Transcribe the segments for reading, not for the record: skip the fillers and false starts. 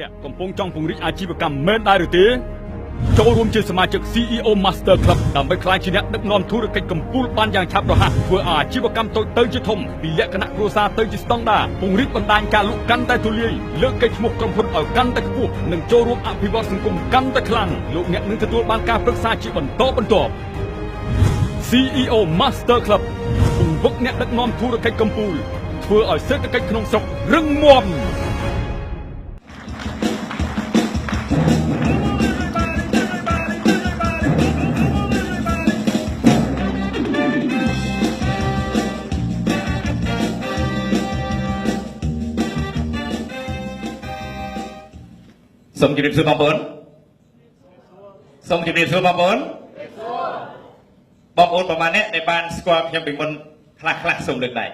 អ្នកកំពុងចង់ពង្រីកអាជីវកម្មមែនដែរឬទេចូលរួមជាសមាជិក CEO Master Club ដើម្បីក្លាយជាអ្នកដឹកនាំធុរកិច្ចកំពូលបានយ៉ាងឆាប់រហ័សធ្វើអាជីវកម្មតូចទៅជាធំពីលក្ខណៈគ្រួសារទៅជាស្តង់ដារពង្រីកបណ្ដាញការលក់កាន់តែទូលាយលើកកេរ្តិ៍ឈ្មោះក្រុមហ៊ុនឲ្យកាន់តែខ្ពស់និងចូលរួមអភិវឌ្ឍសង្គមកាន់តែខ្លាំងលោកអ្នកនឹងទទួលបានការប្រឹក្សាជាបន្តបន្ទាប់ CEO Master Club ពង្វឹកអ្នកដឹកនាំធុរកិច្ចកំពូលធ្វើឲ្យសេដ្ឋកិច្ចក្នុងស្រុករឹងមាំសូមជម្រាបសួរបងប្អូនសូមជម្រាបសួរបងប្អូនបងប្អូនប្រហែលអ្នកដែលបានស្គាល់ខ្ញុំពីមុនខ្លះសូមលើកដៃ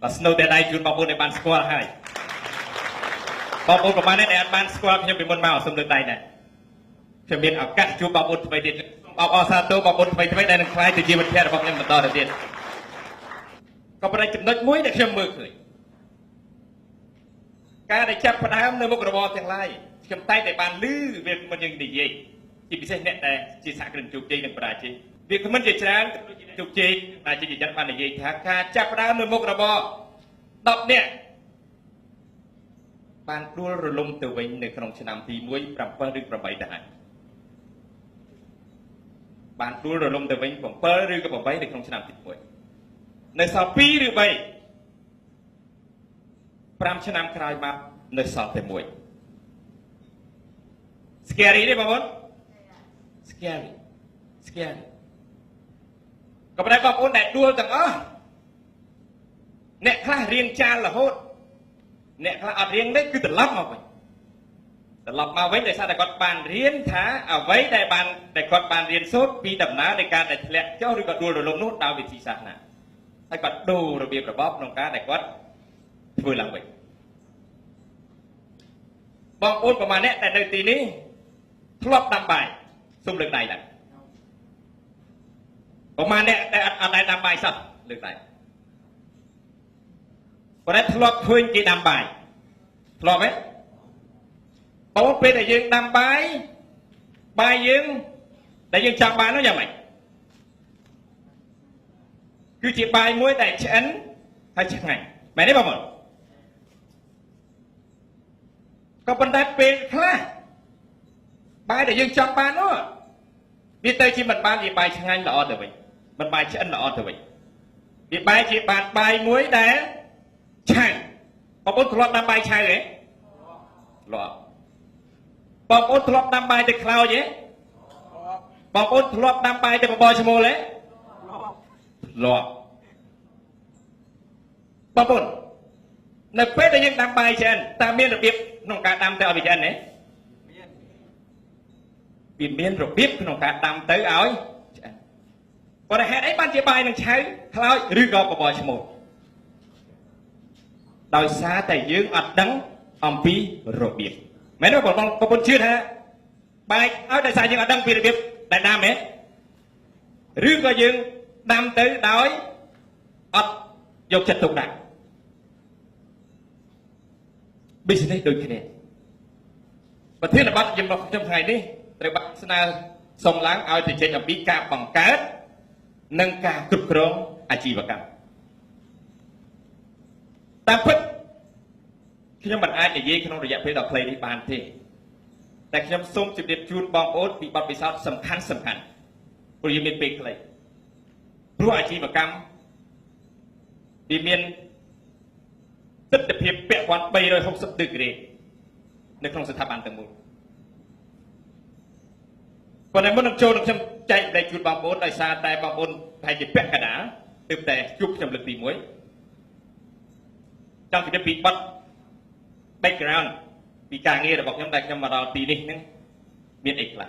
បើស្នូតែដៃជូនបងប្អូនដែលបានស្គាល់ហើយបងប្អូនប្រហែលអ្នកដែលអាចបានស្គាល់ខ្ញុំពីមុនមកសូមលើកដៃដែរខ្ញុំមានឱកាសជួបបងប្អូនថ្មីទៀតអបអរសាទរបងប្អូនថ្មីដែលនឹងក្លាយទៅជាមិត្តភក្តិរបស់ខ្ញុំបន្តទៅទៀតក៏ប៉ុន្តែចំណុចមួយដែលខ្ញុំមើលឃើញការដែលចាប់ផ្ដើមនៅមុខរបរទាំងឡាយខ្ញុំតែងតែបានឮវាមិនយើងនិយាយជាពិសេសអ្នកដែលជាសហគ្រិនជោគជ័យនិងបរាជ័យវាមិនជាច្រើនជោគជ័យបរាជ័យជាច្រើនបាននិយាយថាការចាប់ផ្ដើមនៅមុខរបរ10នាក់បានដួលរលំទៅវិញនៅក្នុងឆ្នាំទី1 7 ឬ 8ដែរបានដួលរលំទៅវិញ7 ឬក៏ 8នៅក្នុងឆ្នាំទី1នៅសល់2 ឬ 3 5 ឆ្នាំក្រោយមកនៅសល់តែមួយ Scary ទេបងប្អូន Scary ក៏ប៉ុន្តែបងប្អូនដែលដួលទាំងអស់អ្នកខ្លះរៀងចាលរហូតអ្នកខ្លះអត់រៀងទេគឺត្រឡប់មកវិញដោយសារតែគាត់បានរៀនថាអ្វីដែលគាត់បានរៀនសូត្រពីដំណើរនៃការដែលធ្លាក់ចុះឬក៏ដួលរលំនោះដោយវិធីសាស្ត្រណាហើយគាត់ដូររបៀបរបបក្នុងការដែលគាត់ធ្វើឡើងវិញបងប្អូនប្រហែលអ្នកដែលនៅទីនេះធ្លាប់ដាំបាយសូមលើកដៃឡើងប្រហែលអ្នកដែលអត់ដែលដាំបាយសោះលើកដៃប៉ុន្តែធ្លាប់ឃើញគេដាំបាយធ្លាប់ទេបងពេលដែលយើងដាំបាយយើងដែលយើងចង់បាននោះយ៉ាងម៉េចគឺជាបាយមួយដែលឆ្អិនហើយឆ្ងាញ់មែនទេបងប្អូនក៏ប៉ុន្តែពេលខ្លះបាយដែលយើងចង់បាននោះវាទៅជាមិនបានជាបាយឆ្ងាញ់ល្អទៅវិញមិនបាយឆ្អិនល្អទៅវិញវាបែរជាបានបាយមួយដែលឆៅបងប្អូនធ្លាប់ដាំបាយឆៅទេធ្លាប់បងប្អូនធ្លាប់ដាំបាយទៅខ្លោចទេបងប្អូនធ្លាប់ដាំបាយទៅបបរឈ្មោលទេធ្លាប់បងប្អូននៅពេលដែលយើងដាំបាយឆ្អិនតើមានរបៀបក្នុងការដាំទៅឲ្យវាឆ្អិនទេវាមានរបៀបក្នុងការដាំទៅឲ្យឆ្អិនប៉ុន្តែហេតុអីបានជាបាយនឹងឆៅខ្លោចឬក៏បបរឈ្មោលដោយសារតែយើងអត់ដឹងអំពីរបៀបមែនទេបងប្អូនជឿថាបាយឲ្យដោយសារយើងអត់ដឹងពីរបៀបដែលដាំទេឬក៏យើងដាំទៅដោយអត់យកចិត្តទុកដាក់business ដូចគ្នាប្រធានបទយើងរបស់ខ្ញុំថ្ងៃនេះត្រូវបានស្នើសុំឡើងឲ្យទៅចេញអំពីការបង្កើតនិងការគ្រប់គ្រងអាជីវកម្មតាមពិតខ្ញុំមិនអាចនិយាយក្នុងរយៈពេលដ៏ខ្លីនេះបានទេតែខ្ញុំសូមជម្រាបជូនបងប្អូនពីបទពិសោធន៍សំខាន់ព្រោះយើងមានពេលខ្លីព្រោះអាជីវកម្មវាមានទិដ្ឋភាពពាក់ព័ន្ធ360 ដឺក្រេនៅក្នុងស្ថាប័នទាំងមូលប៉ុន្តែមុននឹងចូលខ្ញុំចែកប្តីជូនបងប្អូនដោយសារតែបងប្អូនប្រហែលជាពាក់កណ្ដាលទើបតែជួបខ្ញុំលើកទី1ចង់ជម្រាបពីបទ background ពីការងាររបស់ខ្ញុំដែលខ្ញុំមកដល់ទីនេះហ្នឹងមានអីខ្លះ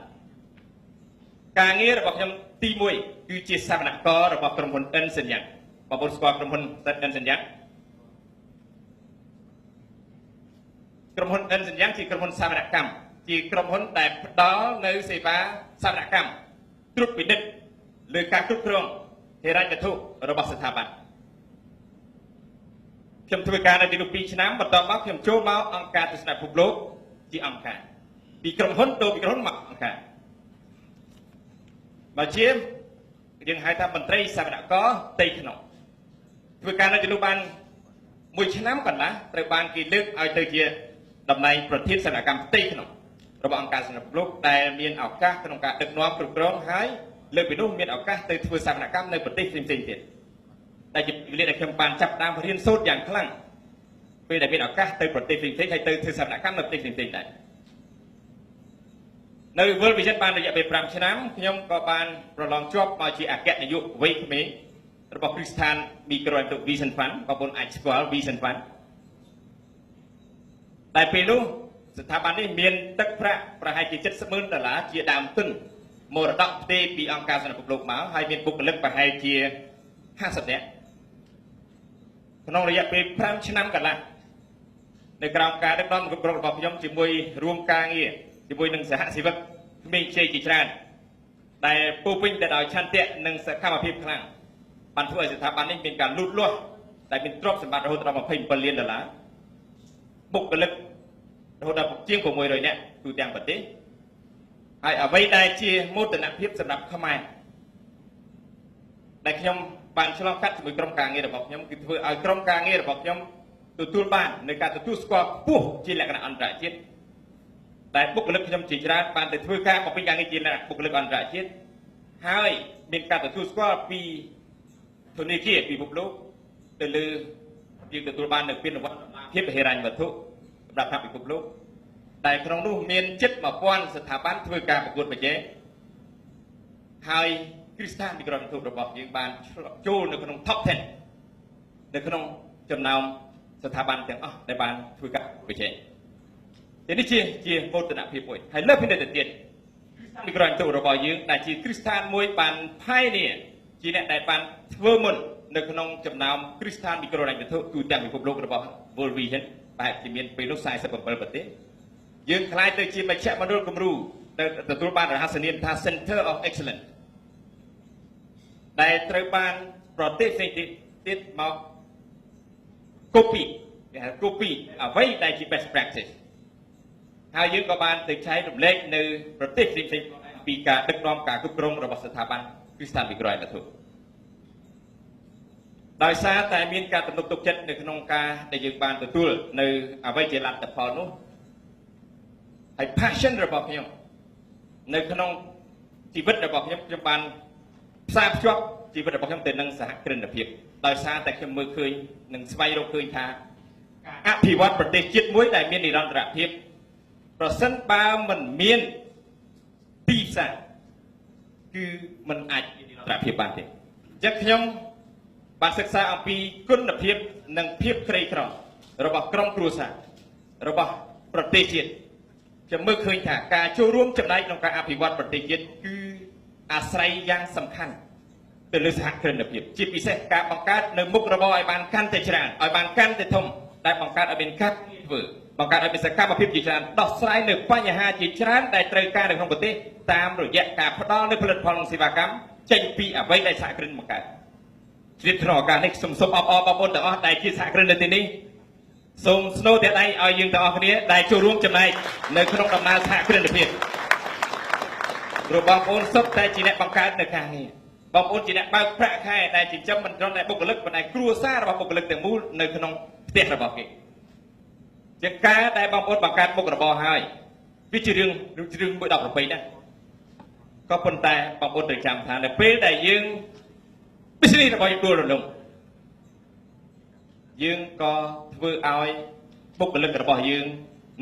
ការងាររបស់ខ្ញុំទី1គឺជាសវនកររបស់ក្រុមហ៊ុន Ernst & Young បងប្អូនស្គាល់ក្រុមហ៊ុន Ernst & Young ក្រុមហ៊ុន Ernst & Young ជាក្រុមហ៊ុនសវនកម្មជាក្រុមហ៊ុនដែលផ្ដល់នៅសេវាសវនកម្មត្រួតពិនិត្យលើការគ្រប់គ្រងហិរញ្ញវត្ថុរបស់ស្ថាប័ន ខ្ញុំធ្វើការនៅទីនោះ2ឆ្នាំបន្ទាប់មកខ្ញុំចូលមកអង្គការទស្សនពិភពលោកជាអង្គការពីក្រុមហ៊ុនទៅពីក្រុមហ៊ុនមកអង្គការមកជាយើងហៅថាមន្ត្រីសវនករផ្ទៃក្នុងធ្វើការនៅទីនោះបាន1ឆ្នាំកន្លះត្រូវបានគេលើកឲ្យទៅជាតំណែងប្រធានសវនកម្មផ្ទៃក្នុងរបស់អង្គការសន្តិភាពលោកដែលមានឱកាសក្នុងការដឹកនាំគ្រប់គ្រងហើយលើកពីនោះមានឱកាសទៅធ្វើសវនកម្មនៅប្រទេសផ្សេងៗទៀតដែលជាវេលាដែលខ្ញុំបានចាប់ដើមរៀនសូត្រយ៉ាងខ្លាំងពេលដែលមានឱកាសទៅប្រទេសផ្សេងៗហើយទៅធ្វើសវនកម្មនៅប្រទេសផ្សេងៗដែរនៅ World Vision បានរយៈពេល5ឆ្នាំខ្ញុំក៏បានប្រឡងជាប់មកជាអគ្គនាយកវ័យក្មេងរបស់គ្រឹះស្ថាន Micro Vision Fund បងប្អូនអាចស្គាល់ Vision Fund តែពេលនោះស្ថាប័ននេះមានទឹកប្រាក់ប្រហែលជា$70,000ជាដើមទុនមរតកផ្ទេរពីអង្គការសន្តិភាពលោកមកហើយមានបុគ្គលិកប្រហែលជា50នាក់ក្នុងរយៈពេល5ឆ្នាំកន្លះនៅក្រោមការដឹកនាំគ្រប់គ្រងរបស់ខ្ញុំជាមួយរួមការងារជាមួយនឹងសហជីវិកក្មេងខ្ចីជាច្រើនដែលពោពេញទៅដោយឆន្ទៈនិងសកម្មភាពខ្លាំងបានធ្វើឲ្យស្ថាប័ននេះមានការលូតលាស់ដែលមានទ្រព្យសម្បត្តិរហូតដល់$27 លានបុគ្គលិករហូតដល់ជាង600នាក់ទូទាំងប្រទេសហើយអ្វីដែលជាមោទនភាពសម្រាប់ខ្មែរដែលខ្ញុំបានឆ្លងកាត់ជាមួយក្រុមការងាររបស់ខ្ញុំគឺធ្វើឲ្យក្រុមការងាររបស់ខ្ញុំទទួលបាននៅការទទួលស្គាល់ខ្ពស់ជាលក្ខណៈអន្តរជាតិតែបុគ្គលិកខ្ញុំជាច្រើនបានទៅធ្វើការបំពេញការងារជាបុគ្គលិកអន្តរជាតិហើយមានការទទួលស្គាល់ពីធនាគារពិភពលោកទៅលើយើងទទួលបាននៅពានរង្វាន់ភាពហិរញ្ញវត្ថុសម្រាប់ពិភពលោកតែក្នុងនោះមានជិត1000ស្ថាប័នធ្វើការប្រកួតប្រជែងហើយគ្រឹះស្ថានមីក្រូវត្ថុរបស់យើងបានចូលនៅក្នុង Top 10នៅក្នុងចំណោមស្ថាប័នទាំងអស់ដែលបានធ្វើការប្រជែងនេះជាមោទនភាពមួយហើយលើសពីនេះទៅទៀតមីក្រូវត្ថុរបស់យើងដែលជាគ្រឹះស្ថានមួយបានផាយនេះជាអ្នកដែលបានធ្វើមុននៅក្នុងចំណោមគ្រឹះស្ថានមីក្រូហិរញ្ញវត្ថុទូទាំងពិភពលោករបស់ World Vision បែបជាមានពេលនោះ47ប្រទេសយើងខ្លាយទៅជាមជ្ឈមណ្ឌលគំរូដែលទទួលបានរហស្សនាមថា Center of Excellence ដែលត្រូវបានប្រទេសផ្សេងទៀតមក copy គេហៅ copy អ្វីដែលជា best practice ហើយយើងក៏បានទៅចែករំលែកនៅប្រទេសផ្សេងៗពីការដឹកនាំការគ្រប់គ្រងរបស់ស្ថាប័នគ្រឹះស្ថានមីក្រូហិរញ្ញវត្ថុដោយសារតែមានការទំនុកទុកចិត្តនៅក្នុងការដែលយើងបានទទួលនៅអ្វីជាលទ្ធផលនោះហើយ passion របស់ខ្ញុំនៅក្នុងជីវិតរបស់ខ្ញុំបានផ្សារភ្ជាប់ជីវិតរបស់ខ្ញុំទៅនឹងសហគ្រិនភាពដោយសារតែខ្ញុំមើលឃើញនិងស្វែงរកឃើញថាអភិវឌ្ឍប្រទេសជាតិមួយដែលមាននិរន្តរភាពប្រសិនបើមិនមានទីផ្សារគឺមិនអាចមាននិរន្តរភាពបានទេអញ្ចឹងខ្ញុំបានសិក្សាអំពីគុណភាពនិងភាពក្រីក្ររបស់ក្រុមគ្រួសាររបស់ប្រទេសជាតិខ្ញុំមើលឃើញថាការចូលរួមចំណែកក្នុងការអភិវឌ្ឍប្រទេសជាតិគឺអាស្រ័យយ៉ាងសំខាន់ទៅលើសហគ្រិនភាពជាពិសេសការបង្កើតនៅមុខរបរឲ្យបានកាន់តែច្រើនឲ្យបានកាន់តែធំដែលបង្កើតឲ្យមានការធ្វើបង្កើតឲ្យមានសកម្មភាពជាច្រើនដោះស្រាយនៅបញ្ហាជាច្រើនដែលត្រូវការនៅក្នុងប្រទេសតាមរយៈការផ្ដល់នូវផលិតផលនិងសេវាកម្មចេញពីអ្វីដែលសហគ្រិនបង្កើតជ្រាបក្នុងឱកាសនេះសូមអបអរបងប្អូនទាំងអស់ដែលជាសហគ្រិននៅទីនេះសូមស្នូទដៃឲ្យយើងទាំងអស់គ្នាដែលចូលរួមចំណែកនៅក្នុងដំណើរសហគ្រិនភាពព្រោះបងប្អូនសុទ្ធតែជាអ្នកបង្កើតនៅការងារបងប្អូនជាអ្នកបើកប្រាក់ខែដែលចិញ្ចឹមមិនត្រឹមតែបុគ្គលិកប៉ុន្តែគ្រួសាររបស់បុគ្គលិកទាំងមូលនៅក្នុងផ្ទះរបស់គេជាការដែលបងប្អូនបង្កើតមុខរបរហើយវាជារឿងមួយដល់ប្រពៃដែរក៏ប៉ុន្តែបងប្អូនត្រូវចាំថានៅពេលដែលយើង business របស់យើងដួលរលំយើងក៏ធ្វើឲ្យបុគ្គលិករបស់យើង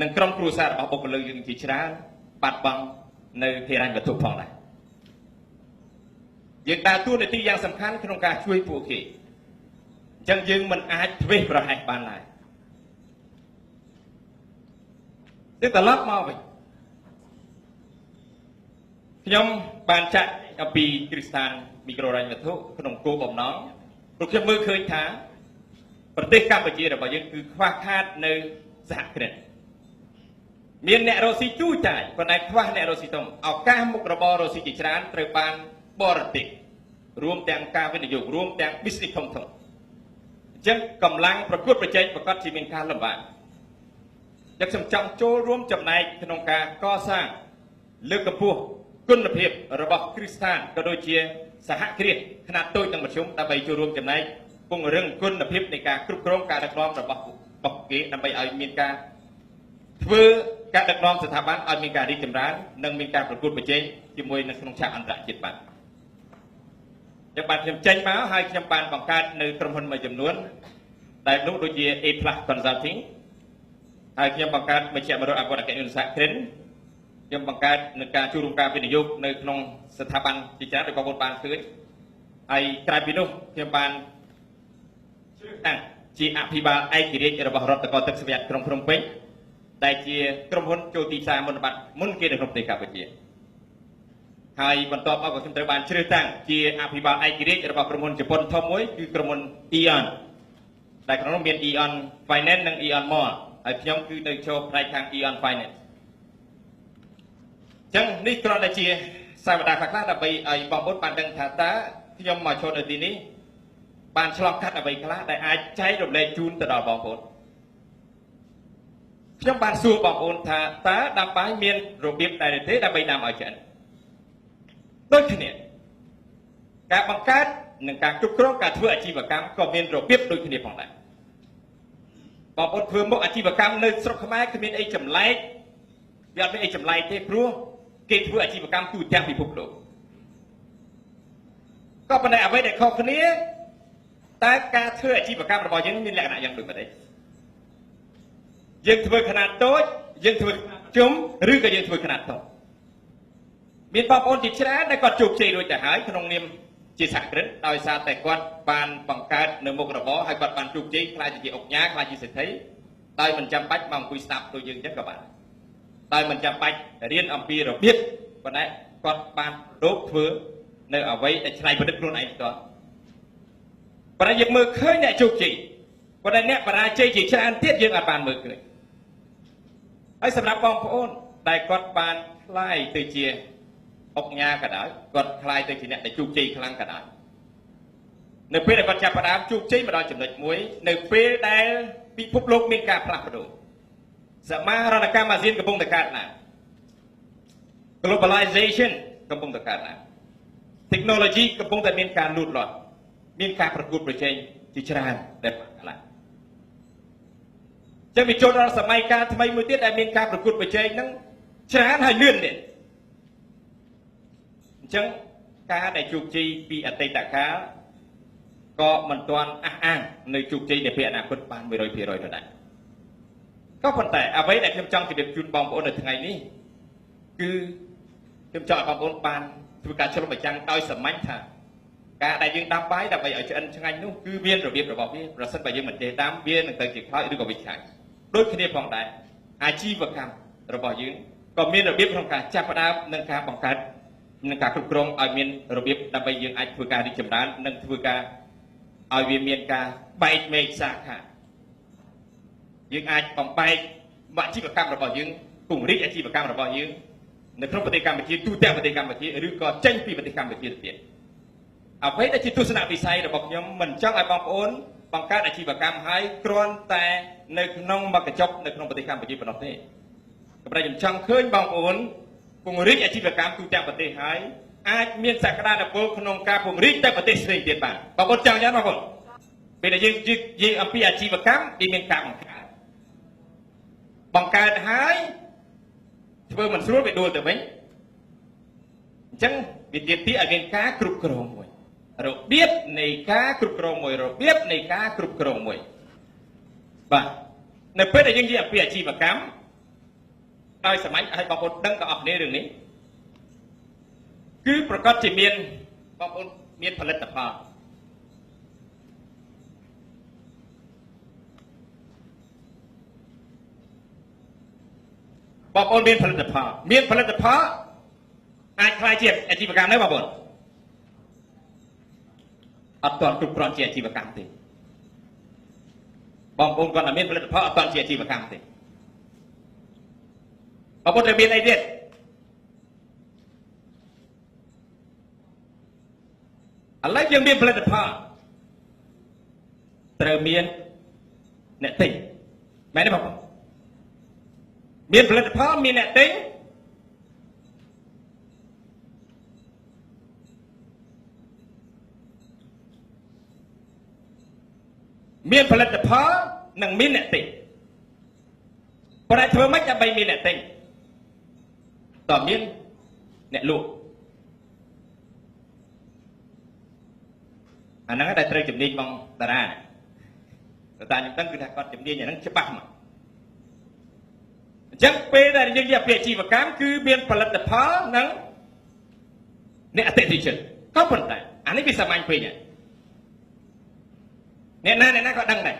និងក្រុមគ្រួសាររបស់បុគ្គលិកយើងជាច្រើនបាត់បង់នៅហិរញ្ញវត្ថុផងដែរយើងដើរតួនាទីយ៉ាងសំខាន់ក្នុងការជួយពួកគេអញ្ចឹងយើងមិនអាចធ្វេសប្រហែសបានឡើយទៅត្រឡប់មកវិញខ្ញុំបានចាក់អំពីគ្រឹះស្ថានមីក្រូហិរញ្ញវត្ថុក្នុងគោលបំណងព្រោះខ្ញុំមើលឃើញថាប្រទេសកម្ពុជារបស់យើងគឺខ្វះខាតនៅសហគ្រិនមានអ្នករកស៊ីទូចតាចប៉ុន្តែខ្វះអ្នករកស៊ីធំឱកាសមុខរបររកស៊ីជាច្រើនត្រូវបានបរទេសរួមទាំងការវិនិយោគរួមទាំង business ធំៗអ ចឹងកម្លាំងប្រកួតប្រជែងប្រកាសជាមានការលំបាកចឹងខ្ញុំចង់ចូលរួមចំណែកក្នុងការកសាងលើកកម្ពស់គុណភាពរបស់គ្រីស្តានក៏ដូចជាសហគ្រាសខ្នាតតូចនិងមធ្យមដើម្បីចូលរួមចំណែកពង្រឹងគុណភាពនៃការគ្រប់គ្រងការដឹកនាំរបស់គេដើម្បីឲ្យមានការធ្វើការដឹកនាំស្ថាប័នឲ្យមានការរីកចម្រើននិងមានការប្រកួតប្រជែងជាមួយនៅក្នុងឆាកអន្តរជាតិបានចឹងបានខ្ញុំចេញមកហើយខ្ញុំបានបង្កើតនៅក្រុមហ៊ុនមួយចំនួនដែលនោះដូចជា A+ Consulting ហើយខ្ញុំបង្កើតមជ្ឈមណ្ឌលអភិវឌ្ឍអគ្គនាយកសហគ្រិនខ្ញុំបង្កើតនឹងការចូលរួមការវិនិយោគនៅក្នុងស្ថាប័នជាច្រើនដែលបងប្អូនបានឃើញហើយក្រៅពីនោះខ្ញុំបានជ្រើសតាំងជាអភិបាលឯករាជ្យរបស់រដ្ឋកោទឹកស្វាយក្រុងភ្នំពេញដែលជាក្រុមហ៊ុនចូលទីផ្សារមុនគេនៅក្នុងប្រទេសកម្ពុជាហើយបន្ទាប់មកក៏ខ្ញុំត្រូវបានជ្រើសតាំងជាអភិបាលឯករាជ្យរបស់ក្រុមហ៊ុនជប៉ុនធំមួយគឺក្រុមហ៊ុន Eon ដែលក្នុងនោះមាន Eon Finance និង Eon Mall ហើយខ្ញុំគឺនៅចូលផ្នែកខាង Eon Finance ចឹងនេះគ្រាន់តែជាសាវតាខ្លះៗដើម្បីឲ្យបងប្អូនបានដឹងថាតើខ្ញុំមកចូលនៅទីនេះបានឆ្លងកាត់អ្វីខ្លះដែលអាចចែករំលែកជូនទៅដល់បងប្អូនខ្ញុំបានសួរបងប្អូនថាតើដាំបាយមានរបៀបដែរទេដើម្បីដាំឲ្យឆ្អិនដូចគ្នាការបង្កើតនិងការគ្រប់គ្រងការធ្វើអាជីវកម្មក៏មានរបៀបដូចគ្នាផងដែរបងប្អូនធ្វើមុខអាជីវកម្មនៅស្រុកខ្មែរគ្មានអីចម្លែកវាអត់មានអីចម្លែកទេព្រោះគេធ្វើអាជីវកម្មទូទាំងពិភពលោកក៏ប៉ុន្តែអ្វីដែលខុសគ្នាតើការធ្វើអាជីវកម្មរបស់យើងមានលក្ខណៈយ៉ាងដូចម្តេចយើងធ្វើខ្នាតតូចយើងធ្វើជុំឬក៏យើងធ្វើខ្នាតធំមានបងប្អូនជាច្រើនដែលគាត់ជោគជ័យរួចទៅហើយក្នុងនាមជាសហគ្រិនដោយសារតែគាត់បានបង្កើតនៅមុខរបរហើយគាត់បានជោគជ័យខ្លាចជាអុកញ៉ាខ្លាចជាសេដ្ឋីដោយមិនចាំបាច់មកអង្គុយស្ដាប់ដូចយើងអញ្ចឹងក៏បានដោយមិនចាំបាច់រៀនអំពីរបៀបប៉ុន្តែគាត់បានរកធ្វើនៅអ្វីដែលឆ្នៃប្រឌិតខ្លួនឯងផ្ទាល់ប៉ុន្តែយើងមើលឃើញអ្នកជោគជ័យប៉ុន្តែអ្នកបរាជ័យជាច្រើនទៀតយើងអាចបានមើលឃើញហើយសម្រាប់បងប្អូនដែលគាត់បានខ្លាយទៅជាអុកញ៉ាក៏ដោយគាត់ខ្លាយទៅជាអ្នកដែលជោគជ័យខ្លាំងក៏ដោយនៅពេលដែលគាត់ចាប់ផ្ដើមជោគជ័យមកដល់ចំណុចមួយនៅពេលដែលពិភពលោកមានការផ្លាស់ប្ដូរសមាហរណកម្មអាស៊ានកំពុងតែកើតឡើង globalization កំពុងតែកើតឡើង technology កំពុងតែមានការលូតលាស់មានការប្រកួតប្រជែងជាច្រើនដែលកើតឡើងចឹងវាចូលដល់សម័យកាលថ្មីមួយទៀតដែលមានការប្រកួតប្រជែងហ្នឹងច្រើនហើយលឿនទៀតអញ្ចឹងការដែលជោគជ័យពីអតីតកាលក៏មិនទាន់អះអាងនៅជោគជ័យនៅពេលអនាគតបាន 100% ទៅដែរក៏ប៉ុន្តែអ្វីដែលខ្ញុំចង់ជម្រាបជូនបងប្អូននៅថ្ងៃនេះគឺខ្ញុំចង់ឲ្យបងប្អូនបានធ្វើការឆ្លុះបញ្ចាំងដោយសាមញ្ញថាការដែលយើងដាំបាយដើម្បីឲ្យឆ្អិនឆ្ងាញ់នោះគឺមានរបៀបរបស់វាប្រសិនបើយើងមិនចេះដាំវានឹងទៅជាខ្លោចឬក៏វាឆ្ងាញ់ដូចគ្នាផងដែរអាជីវកម្មរបស់យើងក៏មានរបៀបក្នុងការចាប់ផ្ដើមនិងការបង្កើតនិងការគ្រប់គ្រងឲ្យមានរបៀបដើម្បីយើងអាចធ្វើការរីកចម្រើននិងធ្វើការឲ្យវាមានការបែកមេឃសាខាយើងអាចបំបែកអាជីវកម្មរបស់យើងពង្រីកអាជីវកម្មរបស់យើងនៅក្នុងប្រទេសកម្ពុជាទូទាំងប្រទេសកម្ពុជាឬក៏ចេញពីប្រទេសកម្ពុជាទៅទៀតអ្វីដែលជាទស្សនវិស័យរបស់ខ្ញុំមិនចង់ឲ្យបងប្អូនបង្កើតអាជីវកម្មហើយគ្រាន់តែនៅក្នុងមកកញ្ចប់នៅក្នុងប្រទេសកម្ពុជាប៉ុណ្ណោះទេប៉ុន្តែខ្ញុំចង់ឃើញបងប្អូនពង្រីកអាជីវកម្មទូទាំងប្រទេសហើយអាចមានសក្តានុពលក្នុងការពង្រីកទៅប្រទេសផ្សេងទៀតបានបងប្អូនចង់យ៉ាងណាបងប្អូនពេលដែលយើងនិយាយអំពីអាជីវកម្មវាមានការបង្កើតហើយធ្វើមិនស្រួលវាដួលទៅវិញអញ្ចឹងវាទាមទារឲ្យមានការគ្រប់គ្រងមួយរបៀបនៃការគ្រប់គ្រងមួយរបៀបនៃការគ្រប់គ្រងមួយបាទនៅពេលដែលយើងនិយាយអំពីអាជីវកម្មដោយសម័យឲ្យបងប្អូនដឹងទាំងអស់គ្នារឿងនេះគឺប្រកាសជាមានបងប្អូនមានផលិតផលបងប្អូនមានផលិតផលអាចខ្លាយជាអាជីវកម្មដែរបងប្អូនអត់ទាន់គ្រប់គ្រាន់ជាអាជីវកម្មទេបងប្អូនគាត់តែមានផលិតផលអត់ទាន់ជាអាជីវកម្មទេបងប្អូនត្រូវមានអីទៀតឥឡូវយើងមានផលិតផល ត្រូវមានអ្នកទិញមែនទេបងប្អូនមានផលិតផលមានអ្នកទិញមានផលិតផលនិងមានអ្នកទិញប៉ុន្តែធ្វើម៉េចដើម្បីមានអ្នកទិញតើមានអ្នកលក់អាហ្នឹងដែលត្រូវជំនាញបងតារាតែខ្ញុំដឹងគឺថាគាត់ជំនាញអាហ្នឹងច្បាស់មកអញ្ចឹងពេលដែលយើងនិយាយពីអាជីវកម្មគឺមានផលិតផលនិងអ្នកអតិថិជនក៏ប៉ុន្តែអានេះវាសាមញ្ញពេកអ្នកណាក៏ដឹងដែរ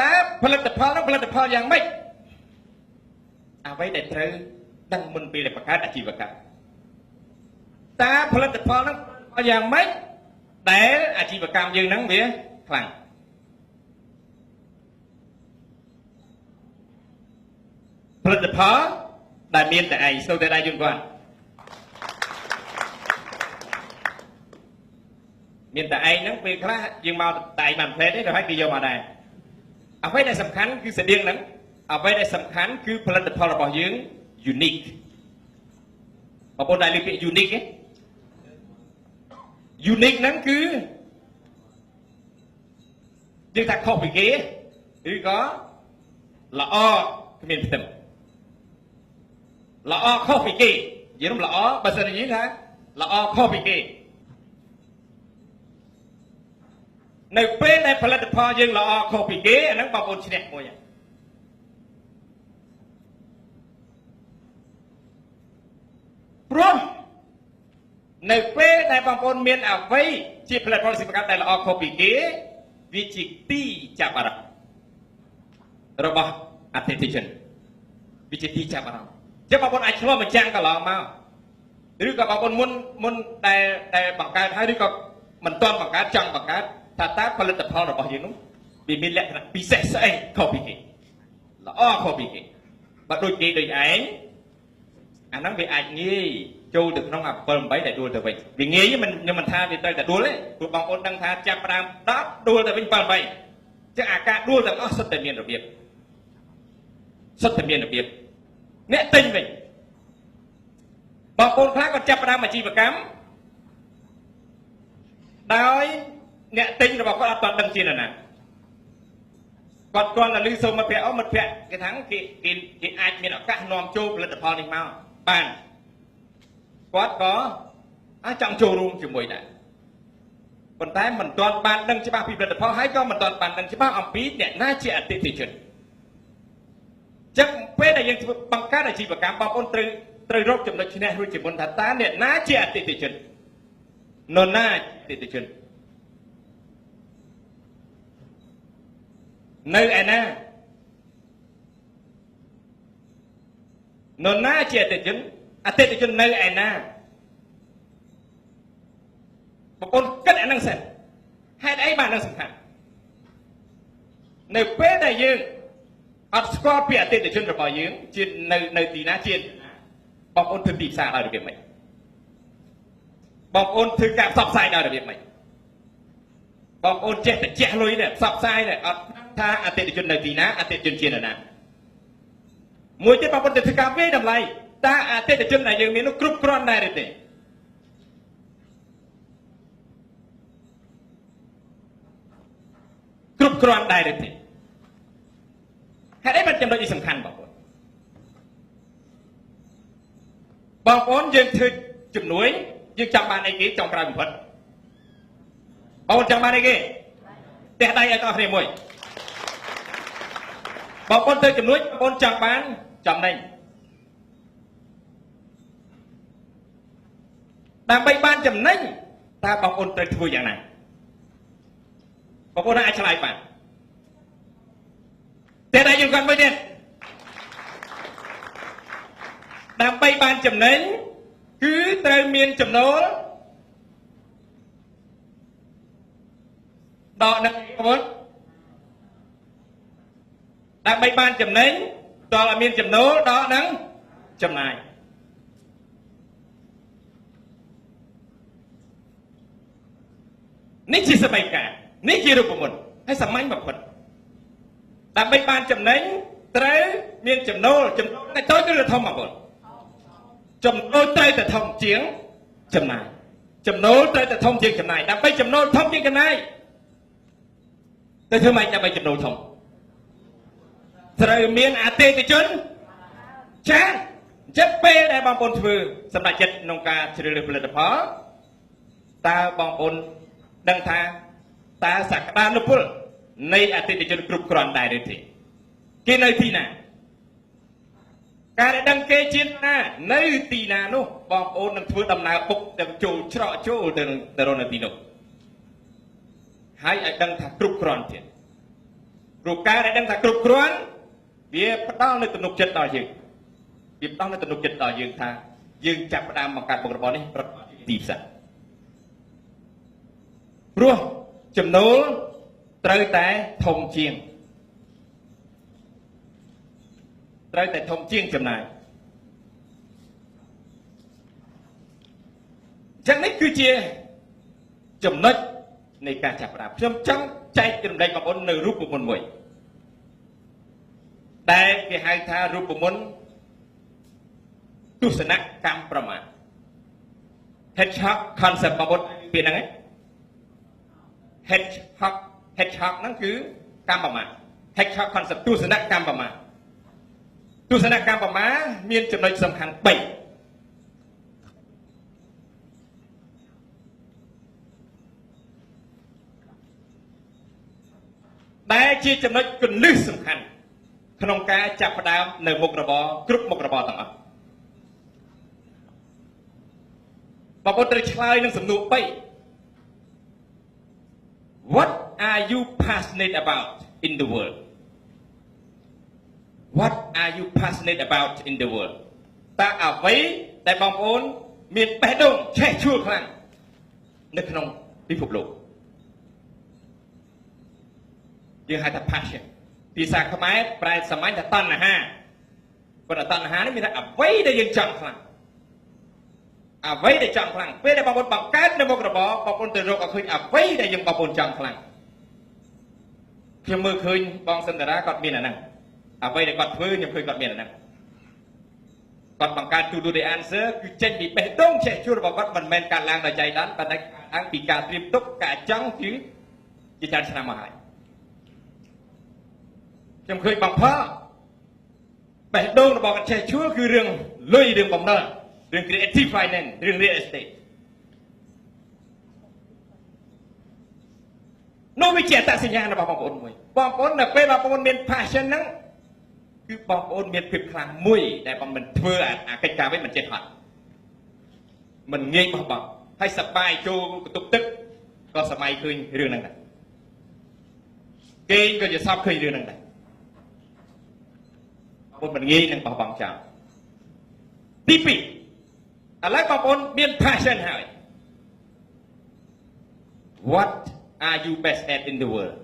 តើផលិតផលនោះផលិតផលយ៉ាងម៉េចអ្វីដែលត្រូវដឹងមុនពេលដែលបង្កើតអាជីវកម្មតើផលិតផលនោះយ៉ាងម៉េចដែលអាជីវកម្មយើងហ្នឹងវាខ្លាំងផលិតផលដែលមានតែឯងស្ទើរតែដៃយន្តគាត់មានតែឯងហ្នឹងពេលខ្លះយើងមកតែឯងបានផ្លែទេដល់ហើយគេយកមកដែរអ្វីដែលសំខាន់គឺស្តៀងហ្នឹងអ្វីដែលសំខាន់គឺផលិតផលរបស់យើង unique បងប្អូនដែលលើកពាក្យ unique ទេ unique ហ្នឹងគឺយើងថាខុសពីគេឬក៏ល្អគ្មានផ្ទឹមល្អខុសពីគេនិយាយរំល្អបើសិនជាថាល្អខុសពីគេនៅពេលដែលផលិតផលយើងល្អខុសពីគេអាហ្នឹងបងប្អូនឈ្នះមួយព្រោះនៅពេលដែលបងប្អូនមានអ្វីជាផលិតផលសិប្បកម្មដែលល្អខុសពីគេវាជាទីចាប់អារម្មណ៍របស់អតិថិជនវាជាទីចាប់អារម្មណ៍ចឹងបងប្អូនអាចឆ្លុះបញ្ចាំងកន្លងមកឬក៏បងប្អូនមុនដែលបង្កើតហើយឬក៏មិនទាន់បង្កើតចង់បង្កើតថាតើផលិតផលរបស់យើងនោះវាមានលក្ខណៈពិសេសស្អីខុសពីគេល្អខុសពីគេបើដូចគេដូចឯងអាហ្នឹងវាអាចងាយចូលទៅក្នុងអា7 8ដែលដួលទៅវិញវាងាយខ្ញុំមិនថាវាត្រូវតែដួលទេព្រោះបងប្អូនដឹងថាចាប់ផ្ដើម10ដួលទៅវិញ7 8ចឹងអាការដួលទាំងអស់សុទ្ធតែមានរបៀបសុទ្ធតែមានរបៀបអ្នកទិញវិញបងប្អូនខ្លះក៏ចាប់ផ្ដើមអាជីវកម្មដោយអ្នកទិញរបស់គាត់អត់ទាន់ដឹងជាណាគាត់គ្រាន់តែឮសូមមិត្តភក្តិមិត្តភក្តិគេថាគេអាចមានឱកាសនាំចូលផលិតផលនេះមកបានគាត់ក៏អាចង់ចូលរួមជាមួយដែរប៉ុន្តែមិនទាន់បានដឹងច្បាស់ពីផលិតផលហើយក៏មិនទាន់បានដឹងច្បាស់អំពីអ្នកណាជាអតិថិជនចឹងពេលដែលយើងធ្វើបង្កើតអាជីវកម្មបងប្អូនត្រូវរកចំណុចឈ្នះរួចជាមុនថាតើអ្នកណាជាអតិថិជននរណាអតិថិជននៅឯណានរណាជាអតិថិជននៅឯណាបងប្អូនគិតអាហ្នឹងសិនហេតុអីបាននឹងសំខាន់នៅពេលដែលយើងអត់ស្គាល់ពីអតិថិជនរបស់យើងជានៅទីណាជាបងប្អូនធ្វើទីផ្សារដោយរបៀបម៉េចបងប្អូនធ្វើការផ្សព្វផ្សាយដោយរបៀបម៉េចបងប្អូនចេះតែជះលុយនេះផ្សព្វផ្សាយនេះអត់ថាអតិថិជននៅទីណាអតិថិជនជានរណាមួយទៀតបងប្អូនទៅធ្វើការវាយតម្លៃតើអតិថិជនដែលយើងមាននោះគ្រប់គ្រាន់ដែរទេគ្រប់គ្រាន់ដែរទេហេតុអីបានចំណុចនេះសំខាន់បងប្អូនបងប្អូនយើងធ្វើជំនួយយើងចង់បានអីគេចង់ក្រោយបំផុតបងប្អូនចង់បានអីគេផ្ទះដៃឲ្យទាំងអស់គ្នាមួយបងប្អូនធ្វើជំនួយបងប្អូនចង់បានចំណេញដើម្បីបានចំណេញតើបងប្អូនត្រូវធ្វើយ៉ាងណាបងប្អូនអាចឆ្លើយបានតែតែយើងគាត់មើលទៀតដើម្បីបានចំណេញគឺត្រូវមានចំណូលដកនឹងបងប្អូនដើម្បីបានចំណេញតើឲ្យមានចំណូលដកនឹងចំណាយ នេះជាសម័យកាលនេះជារូបមន្តហើយសាមញ្ញបំផុតដើម្បីបានចំណេញត្រូវមានចំណូលតែតូចឬធំបងប្អូនចំណូលត្រូវតែធំជាងចំណាយចំណូលត្រូវតែធំជាងចំណាយដើម្បីចំណូលធំជាងចំណាយទៅធ្វើម៉េចដើម្បីចំណូលធំត្រូវមានអតិថិជនចាស់ចិត្តពេលដែលបងប្អូនធ្វើសម្រាប់ចិត្តក្នុងការជ្រើសរើសផលិតផលតើបងប្អូនដឹងថាតើសក្តានុពលនៃអតិថិជនគ្រប់គ្រាន់ដែរឬទេគេនៅទីណាការដែលដឹងគេជាណានៅទីណានោះបងប្អូននឹងធ្វើដំណើរបុកទៅចូលច្រកចូលទៅនៅទីនោះហើយឲ្យដឹងថាគ្រប់គ្រាន់ទៀតព្រោះការដែលដឹងថាគ្រប់គ្រាន់វាផ្ដល់នូវទំនុកចិត្តដល់យើងវាផ្ដល់នូវទំនុកចិត្តដល់យើងថាយើងចាប់ផ្ដើមបង្កើតមុខរបរនេះប្រកបទីផ្សារព្រោះចំណូលត្រូវតែធំជាងចំណាយចឹងនេះគឺជាចំណុចនៃការចាប់ផ្ដើមខ្ញុំចង់ចែករំលែកបងប្អូននៅរូបមន្តមួយដែលគេហៅថារូបមន្តទស្សនកម្មប្រមាណ Hedgehog concept បងប្អូនពីហ្នឹងឯង Hedgehog ហ្នឹងគឺកម្មប្រមាណ Hedgehog concept ទស្សនកម្មប្រមាណទស្សនកម្មប្រមាណមានចំណុចសំខាន់3ដែលជាចំណុចគន្លឹះសំខាន់ក្នុងការចាប់ផ្ដើមនៅមុខរបរគ្រប់មុខរបរទាំងអស់បងប្អូនត្រូវឆ្លើយនឹងសំណួរ3 What are you passionate about in the world What are you passionate about in the world តើអ្វីដែលបងប្អូនមានបេះដូងឆេះឆួលខ្លាំងនៅក្នុងពិភពលោកយើងហៅថា passion ភាសាខ្មែរប្រែសាមញ្ញថាតណ្ហាប៉ុន្តែតណ្ហានេះមានថាអ្វីដែលយើងចង់ខ្លាំងអ្វីដែលចង់ខ្លាំងពេលដែលបងប្អូនបង្កើតនៅមុខរបរបងប្អូនត្រូវរកឲ្យឃើញអ្វីដែលយើងបងប្អូនចង់ខ្លាំងខ្ញុំមើលឃើញបងសិនតារាគាត់មានអាហ្នឹងអ្វីដែលគាត់ធ្វើខ្ញុំឃើញគាត់មានអាហ្នឹងគាត់បង្កើត To Do the Answer គឺចេញពីបេះដូងឆេះជួលរបស់គាត់មិនមែនការឡើងដោយចៃដន្យប៉ុន្តែឡើងពីការត្រៀមទុកការចង់គឺជាច្រើនឆ្នាំមកហើយខ្ញុំឃើញបងផលបេះដូងរបស់គាត់ឆេះជួលគឺរឿងលុយរឿងបំណុលរឿង creative finance រឿង real estate នោះវាជាអត្តសញ្ញាណរបស់បងប្អូនមួយបងប្អូននៅពេលបងប្អូនមាន passion ហ្នឹងគឺបងប្អូនមានភាពខ្លាំងមួយដែលបងមិនធ្វើអាកិច្ចការវិញមិនចេះហត់មិនងាយបោះបង់ហើយសប្បាយចូលបន្ទប់ទឹកក៏សម័យឃើញរឿងហ្នឹងដែរគេក៏ជាសពឃើញរឿងហ្នឹងដែរបងប្អូនមិនងាយនឹងបោះបង់ចោលទី2ឥឡូវបងប្អូនមាន passion ហើយ What are you best at in the world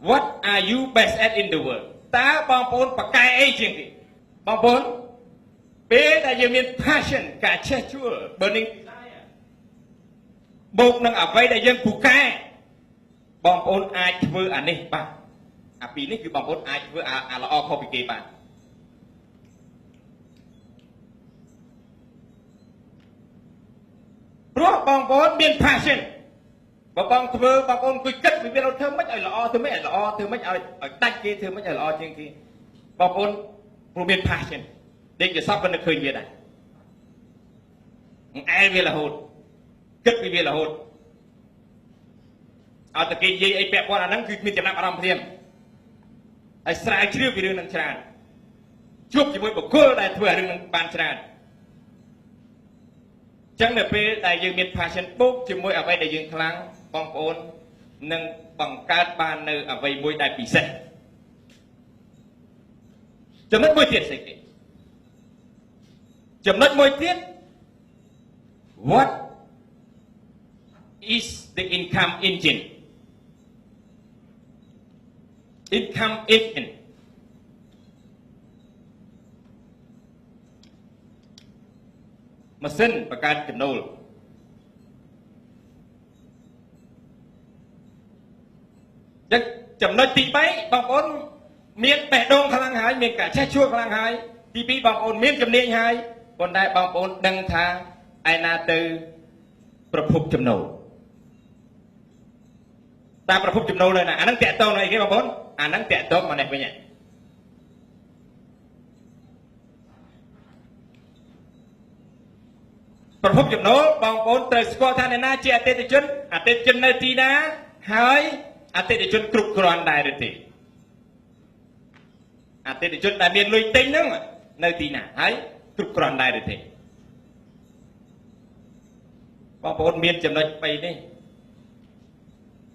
What are you best at in the world តើបងប្អូនបកកែអីជាងគេបងប្អូនពេលដែលយើងមាន passion ការឆេះជួល burning desire បូកនឹងអ្វីដែលយើងពូកែបងប្អូនអាចធ្វើអានេះបាទអាពីរនេះគឺបងប្អូនអាចធ្វើអាល្អខុសពីគេបានព្រោះបងប្អូនមាន passion បើបងធ្វើបងប្អូនគួយគិតពីវាធ្វើមិនឲ្យល្អធ្វើមិនឲ្យល្អធ្វើមិនឲ្យដាច់គេធ្វើមិនឲ្យល្អជាងគេបងប្អូនព្រោះមាន passion ដេកជាសពក៏នឹកឃើញវាដែរអែវារហូតគិតពីវារហូតឲ្យតែគេនិយាយអីពាក់ព័ន្ធអាហ្នឹងគឺមានចំណាប់អារម្មណ៍ព្រាមហើយស្រាវជ្រាវពីរឿងហ្នឹងច្រើនជួបជាមួយបុគ្គលដែលធ្វើរឿងហ្នឹងបានច្រើនចឹងនៅពេលដែលយើងមាន passion បូកជាមួយអ្វីដែលយើងខ្លាំងបងប្អូននឹងបង្កើតបាននៅអ្វីមួយដែលពិសេសចំណុចមួយទៀតស្អីគេចំណុចមួយទៀត What is the income engine income engine ម៉ាស៊ីនបង្កើតចំណូល ចំណុចទី3បងប្អូនមានបេះដូងខ្លាំងហើយមានការចេះជួខ្លាំងហើយទី2បងប្អូនមានជំនាញហើយប៉ុន្តែបងប្អូនដឹងថាឯណាទៅប្រភពចំណូលតាមប្រភពចំណូលនៅណាអាហ្នឹងតាក់ទងនឹងអីគេបងប្អូនអាហ្នឹងតាក់ទងមកនេះវិញប្រភពចំណូលបងប្អូនត្រូវស្គាល់ថាអ្នកណាជាអតិថិជននៅទីណាហើយអតិថិជនគ្រប់គ្រាន់ដែរឬទេអតិថិជនដែលមានលុយទិញហ្នឹងនៅទីណាហើយគ្រប់គ្រាន់ដែរឬទេបងប្អូនមានចំណុច3នេះ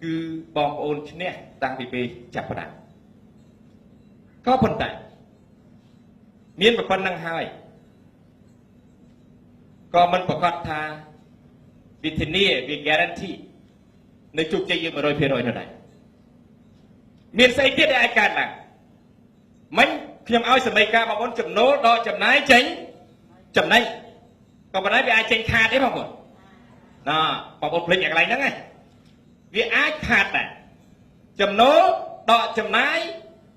គឺបងប្អូនឈ្នះតាំងពីពេលចាប់ផ្ដើមក៏ប៉ុន្តែមានប៉ុណ្្នឹងហើយក៏មិនប្រកាសថាវិធានាវា guarantee នៅជោគជ័យយើង 100% នោះដែរមានស្អីទៀតដែលអាចកើតឡើងមិញខ្ញុំឲ្យសម័យការបងប្អូនចំណូលដល់ចំណាយចេញចំណេញក៏ប៉ុន្តែវាអាចចេញខាតទេបងប្អូនណាបងប្អូនភ្លេចកន្លែងហ្នឹងឯងវាអាចខាតដែរចំណូលដកចំណាយ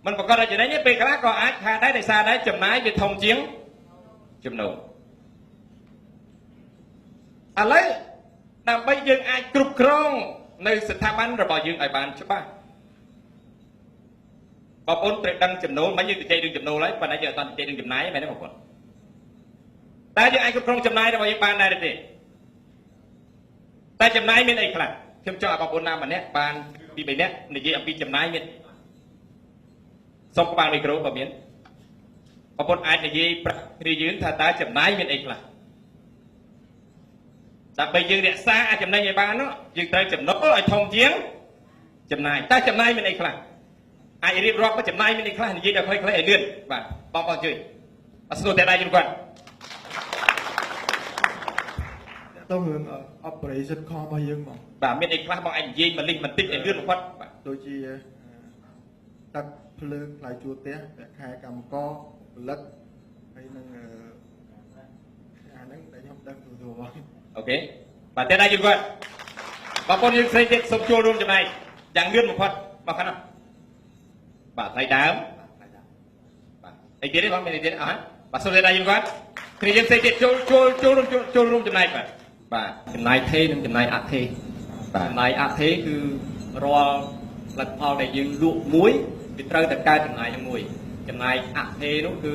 មិនប្រកាសថាចំណេញទេពេលខ្លះក៏អាចខាតដែរដោយសារតែចំណាយវាធំជាងចំណូលឥឡូវដើម្បីយើងអាចគ្រប់គ្រងនៅស្ថាប័នរបស់យើងឲ្យបានច្បាស់បងប្អូនត្រូវដឹងចំណូលមិនយើងទៅជ័យរឿងចំណូលហើយប៉ុន្តែយើងអត់ទៅជ័យរឿងចំណាយមែនទេបងប្អូនតែយើងអាចគ្រប់គ្រងចំណាយរបស់យើងបានដែរទេតែចំណាយមានអីខ្លះខ្ញុំចង់ឲ្យបងប្អូនណាម្នាក់បានពី3នាក់និយាយអំពីចំណាយមានសុំក្បាលមីក្រូបើមានបងប្អូនអាចនិយាយប្រាប់គ្នាយើងថាតើចំណាយមានអីខ្លះដើម្បីយើងរក្សាអាចចំណេញឲ្យបាននោះយើងត្រូវចំណូលឲ្យធំជាងចំណាយតែចំណាយមានអីខ្លះអាចរៀបរាប់មកចំណាយមានអីខ្លះនិយាយដល់ខ្លីៗឲ្យលឿនបាទបងប្អូនជួយអត់ស្គាល់តែដៃជូនគាត់ต้องរឿង operation ខរបស់យើងបងបាទមានអីខ្លះបងអាចនិយាយមកលិញបន្តិចឲ្យលឿនបំផុតបាទដូចជាទឹកភ្លើងថ្លៃជួលផ្ទះប្រាក់ខែកម្មករផលិតហើយនឹងអាហ្នឹងតែខ្ញុំដឹងទូទៅបងអូខេបាទតែដៃជូនគាត់បងប្អូនយើងផ្សេងទៀតសូមចូលរួមចំណែកយ៉ាងលឿនបំផុតមកខាងនោះបាទថ្លៃដើមបាទអីទៀតទេបងមានអីទៀតអត់បាទសូមតែដៃជូនគាត់គ្នាយើងផ្សេងទៀតចូលរួមចំណែកបាទបាទចំណាយថេនិងចំណាយអថេបាទចំណាយអថេគឺរាល់ផលិតផលដែលយើងលក់មួយវាត្រូវតែកើតចំណាយមួយចំណាយអថេនោះគឺ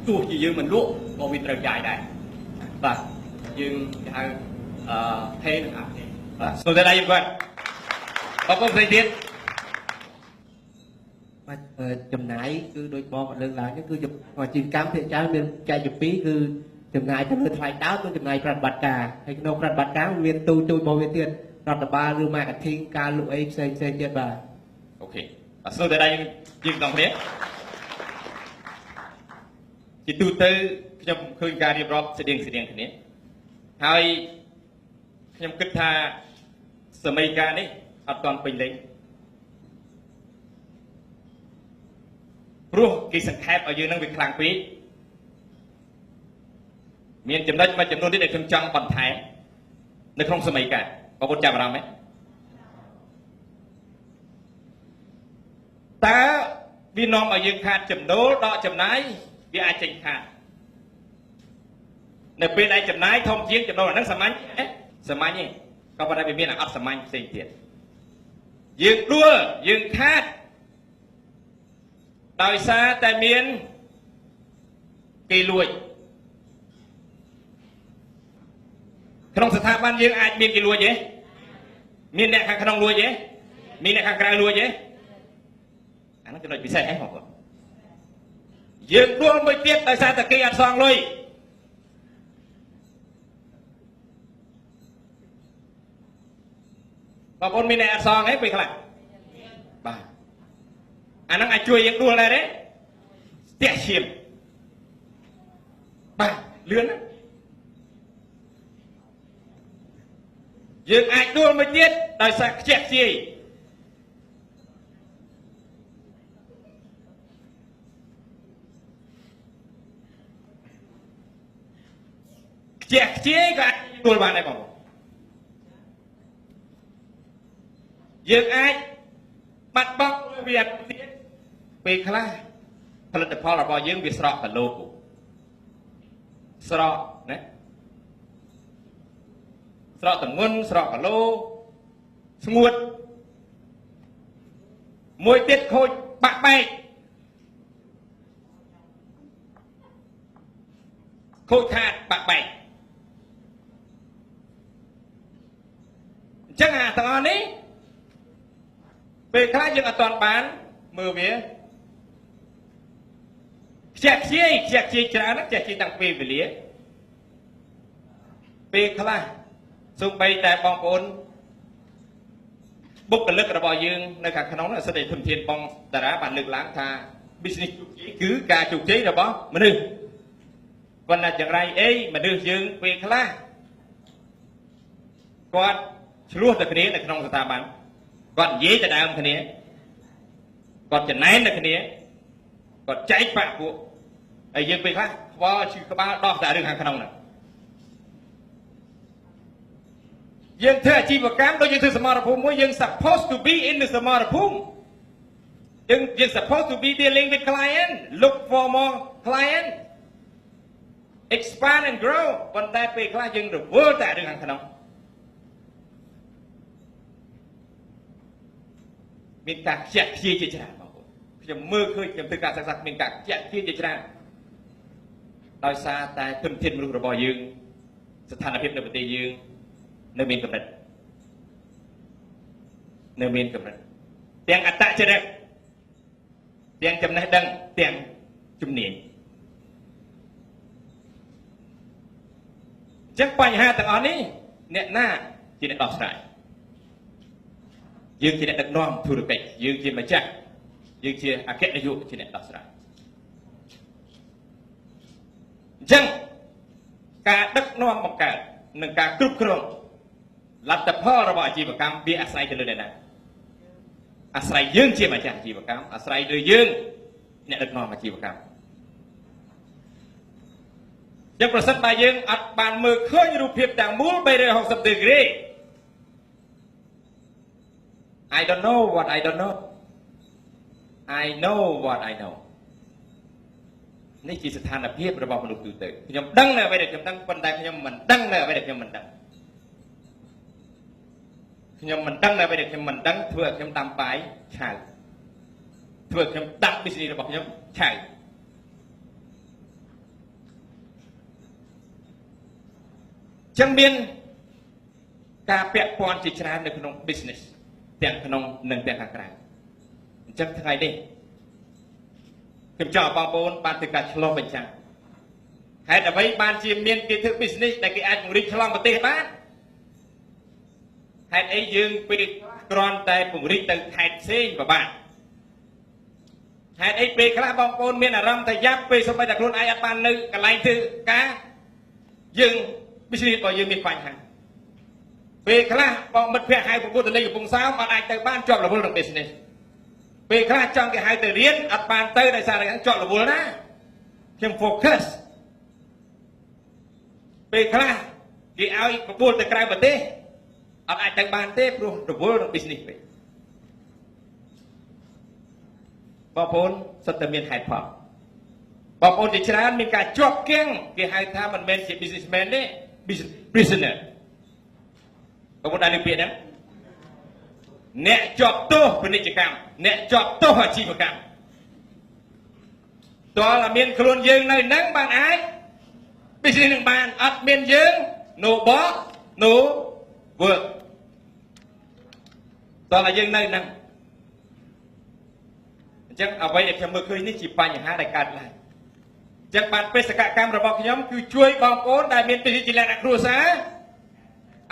ទោះជាយើងមិនលក់ក៏វាត្រូវចាយដែរបាទយើងគេហៅថេនិងអថេបាទសូមតែដៃយើងគាត់បងប្អូនផ្សេងទៀតបាទចំណាយគឺដូចបងលើកឡើងគឺអាជីវកម្មភាគច្រើនមានចែកជាពីរគឺចំណាយទៅលើថ្លៃដើមនិងចំណាយប្រតិបត្តិការហើយក្នុងប្រតិបត្តិការមានទូជួយរបស់វាទៀតរដ្ឋបាលឬ marketing ការលក់អីផ្សេងទៀតបាទអូខេបាទសូមតែដៃយើងទាំងគ្នាជាទូទៅខ្ញុំឃើញការរៀបរាប់ស្តៀងគ្នាហើយខ្ញុំគិតថាសម័យកាលនេះអត់ទាន់ពេញលេញព្រោះគេសង្ខេបឲ្យយើងនឹងវាខ្លាំងពេកមានចំណុចមួយចំនួនទៀតដែលខ្ញុំចង់បន្ថែមនៅក្នុងសម័យកាលបងប្អូនចាប់អារម្មណ៍ទេតើវានាំឲ្យយើងខាតចំណូលដកចំណាយវាអាចចេញខាតនៅពេលដែលចំណាយធំជាងចំណូលអាហ្នឹងសាមញ្ញទេក៏ប៉ុន្តែវាមានអត់សាមញ្ញផ្សេងទៀតយើងដួលយើងខាតដោយសារតែមានគេលួចក្នុងស្ថាប័នយើងអាចមានគេលួចទេមានអ្នកខាងក្នុងលួចទេមានអ្នកខាងក្រៅលួចទេអានោះចំណុចពិសេសហ្នឹងបងប្អូនយើងដួលមួយទៀតដោយសារតែគេអត់សងលុយបងប្អូនមានអ្នកអត់សងទេពេលខ្លះបាទអាហ្នឹងអាចជួយយើងដួលដែរទេស្ទះឈាមបាទលឿនណាយើងអាចដួលមួយទៀតដោយសារខ្ជះខ្ជាយខ្ជះខ្ជាយក៏អាចដួលបានដែរបងប្អូន បាត់បង់វាទៀតពេលខ្លះផលិតផលរបស់យើងវាស្រកកឡូស្រកណាស្រកតម្ងន់ស្រកកឡូស្ងួតមួយទៀតខូចបាក់បែកខូចខាតបាក់បែកអញ្ចឹងអាទាំងអស់នេះពេលខ្លះយើងអត់ទាន់បានមើលវាខ្ជះខ្ជាយច្រើនណាស់ខ្ជះខ្ជាយតាំងពីវេលាពេលខ្លះសូម្បីតែបងប្អូនបុគ្គលិករបស់យើងនៅខាងក្នុងនោះសិទ្ធិធនធានបងតារាបានលើកឡើងថា business ជោគជ័យគឺការជោគជ័យរបស់មនុស្សគាត់ណាយ៉ាងไรអីមនុស្សយើងពេលខ្លះគាត់ឆ្លោះតែគ្នានៅក្នុងស្ថាប័នគាត់និយាយតែដើមគ្នាគាត់ចំណែនតែគ្នាគាត់ចែកបាក់ពួកហើយយើងពេលខ្លះខ្វល់ឈឺក្បាលដោះតែរឿងខាងក្នុងហ្នឹងយើងធ្វើអាជីវកម្មដូចយើងធ្វើសមរភូមិមួយយើង supposed to be in the សមរភូមិយើង supposed to be dealing with client look for more client expand and grow ប៉ុន្តែពេលខ្លះយើងរវល់តែរឿងខាងក្នុងមានការខ្ជះខ្ជាយជាច្រើនបងប្អូនខ្ញុំមើលឃើញខ្ញុំធ្វើការសិក្សាមានការខ្ជះខ្ជាយជាច្រើនដោយសារតែធនធានមនុស្សរបស់យើងស្ថានភាពនៅប្រទេសយើងនៅមានកម្រិតទាំងអត្តចរិតទាំងចំណេះដឹងទាំងជំនាញអញ្ចឹងបញ្ហាទាំងអស់នេះអ្នកណាជាអ្នកដោះស្រាយយើងជាអ្នកដឹកនាំធុរកិច្ចយើងជាម្ចាស់យើងជាអគ្គនាយកជាអ្នកដោះស្រាយអញ្ចឹងការដឹកនាំបង្កើតនិងការគ្រប់គ្រងលទ្ធផលរបស់អាជីវកម្មវាអាស្រ័យទៅលើអ្នកណាអាស្រ័យយើងជាម្ចាស់អាជីវកម្មអាស្រ័យលើយើងអ្នកដឹកនាំអាជីវកម្មយ៉ាងប្រសិនបើយើងអត់បានមើលឃើញរូបភាពទាំងមូល360 degree I don't know what I don't know I know what I know នេះជាស្ថានភាពរបស់មនុស្សទូទៅខ្ញុំដឹងនៅអ្វីដែលខ្ញុំដឹងប៉ុន្តែខ្ញុំមិនដឹងនៅអ្វីដែលខ្ញុំមិនដឹងនៅអ្វីដែលខ្ញុំមិនដឹងធ្វើឲ្យខ្ញុំដាំបាយឆៅធ្វើឲ្យខ្ញុំដាក់ business របស់ខ្ញុំឆៅចឹងមានការពាក់ព័ន្ធជាច្រើននៅក្នុង business ទាំងក្នុងនិងទាំងខាងក្រៅអញ្ចឹងថ្ងៃនេះខ្ញុំចង់ឲ្យបងប្អូនបានធ្វើការឆ្លងបញ្ចាំងហេតុអ្វីបានជាមានគេធ្វើ business ដែលគេអាចពង្រីកឆ្លងប្រទេសបានហេតុអីយើងពេលគ្រាន់តែពង្រីកទៅខេត្តផ្សេងពិបាកហេតុអីពេលខ្លះបងប្អូនមានអារម្មណ៍ថាយ៉ាប់ពេលសូម្បីតែខ្លួនឯងអត់បាននៅកន្លែងធ្វើការយើង business របស់យើងមានបញ្ហាពេលខ្លះបងមិត្តភក្តិហៅប្រពន្ធទៅលេងកំពង់សោមអត់អាចទៅបានជាប់រវល់ក្នុង business ពេលខ្លះចង់គេហៅទៅរៀនអត់បានទៅដោយសារតែជាប់រវល់ណាខ្ញុំ focus ពេលខ្លះគេឲ្យប្រពន្ធទៅក្រៅប្រទេសអត់អាចទៅបានទេព្រោះរវល់ក្នុង business ពេកបងប្អូនសុទ្ធតែមានហេតុផលបងប្អូនជាច្រើនមានការជាប់គាំងគេហៅថាមិនមែនជា businessman ទេ prisoner បងប្អូនបានឮពាក្យហ្នឹងអ្នកជាប់ទោសពាណិជ្ជកម្មអ្នកជាប់ទោសអាជីវកម្មតើមានខ្លួនយើងនៅហ្នឹងបានអាច business នឹងបានអត់មានយើង no boss no work តើយើងនៅហ្នឹងអញ្ចឹងអ្វីដែលខ្ញុំមើលឃើញនេះជាបញ្ហាដែលកើតឡើងអញ្ចឹងបានបេសកកម្មរបស់ខ្ញុំគឺជួយបងប្អូនដែលមាន business ជាលក្ខណៈគ្រួសារ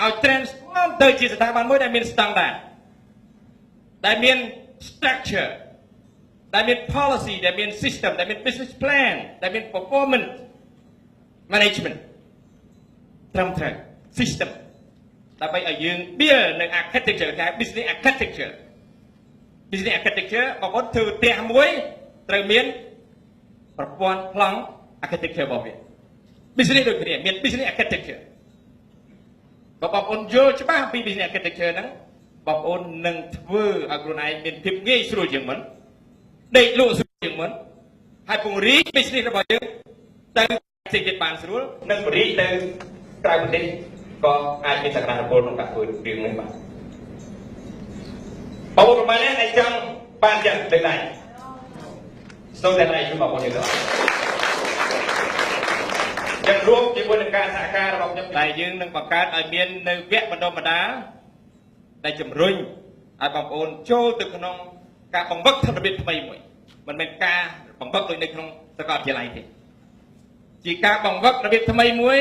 ឲ្យ transform ទៅជាស្ថាប័នមួយដែលមាន standard ដែលមាន structure ដែលមាន policy ដែលមាន system ដែលមាន business plan ដែលមាន performance management ត្រឹមត្រូវ system ដើម្បីឲ្យយើង build នៅ architecture គេ business architecture បងប្អូនធ្វើផ្ទះមួយត្រូវមានប្រព័ន្ធប្លង់ architecture របស់វា business ដូចគ្នាមាន business architecture បើបងប្អូនយល់ច្បាស់ពី business architecture ហ្នឹងប បងប្អូននឹងធ្វើឲ្យខ្លួនឯងមានភាពងាយស្រួលជាងមុនដេកលក់ស្រួលជាងមុនហើយពង្រីក business របស់យើងទៅផ្សេងទៀតបានស្រួលនិងពង្រីកទៅក្រៅប្រទេសក៏អាចមានសក្តានុពលក្នុងការធ្វើរឿងនេះបាទបងប្អូនប្រហែលនេះដែលចង់បានយ៉ាងដូចដែរសូមតែឲ្យជួយបងប្អូនយើងទៅយ៉ាងរួមជាមួយនឹងការសហការរបស់ខ្ញុំដែលយើងនឹងបង្កើតឲ្យមាននៅវគ្គបណ្ដុះបណ្ដាលដែលជំរុញឲ្យបងប្អូនចូលទៅក្នុងការបង្វឹកធនធានថ្មីមួយមិនមែនការបង្វឹកដូចនៅក្នុងសាកលវិទ្យាល័យទេជាការបង្វឹករបៀបថ្មីមួយ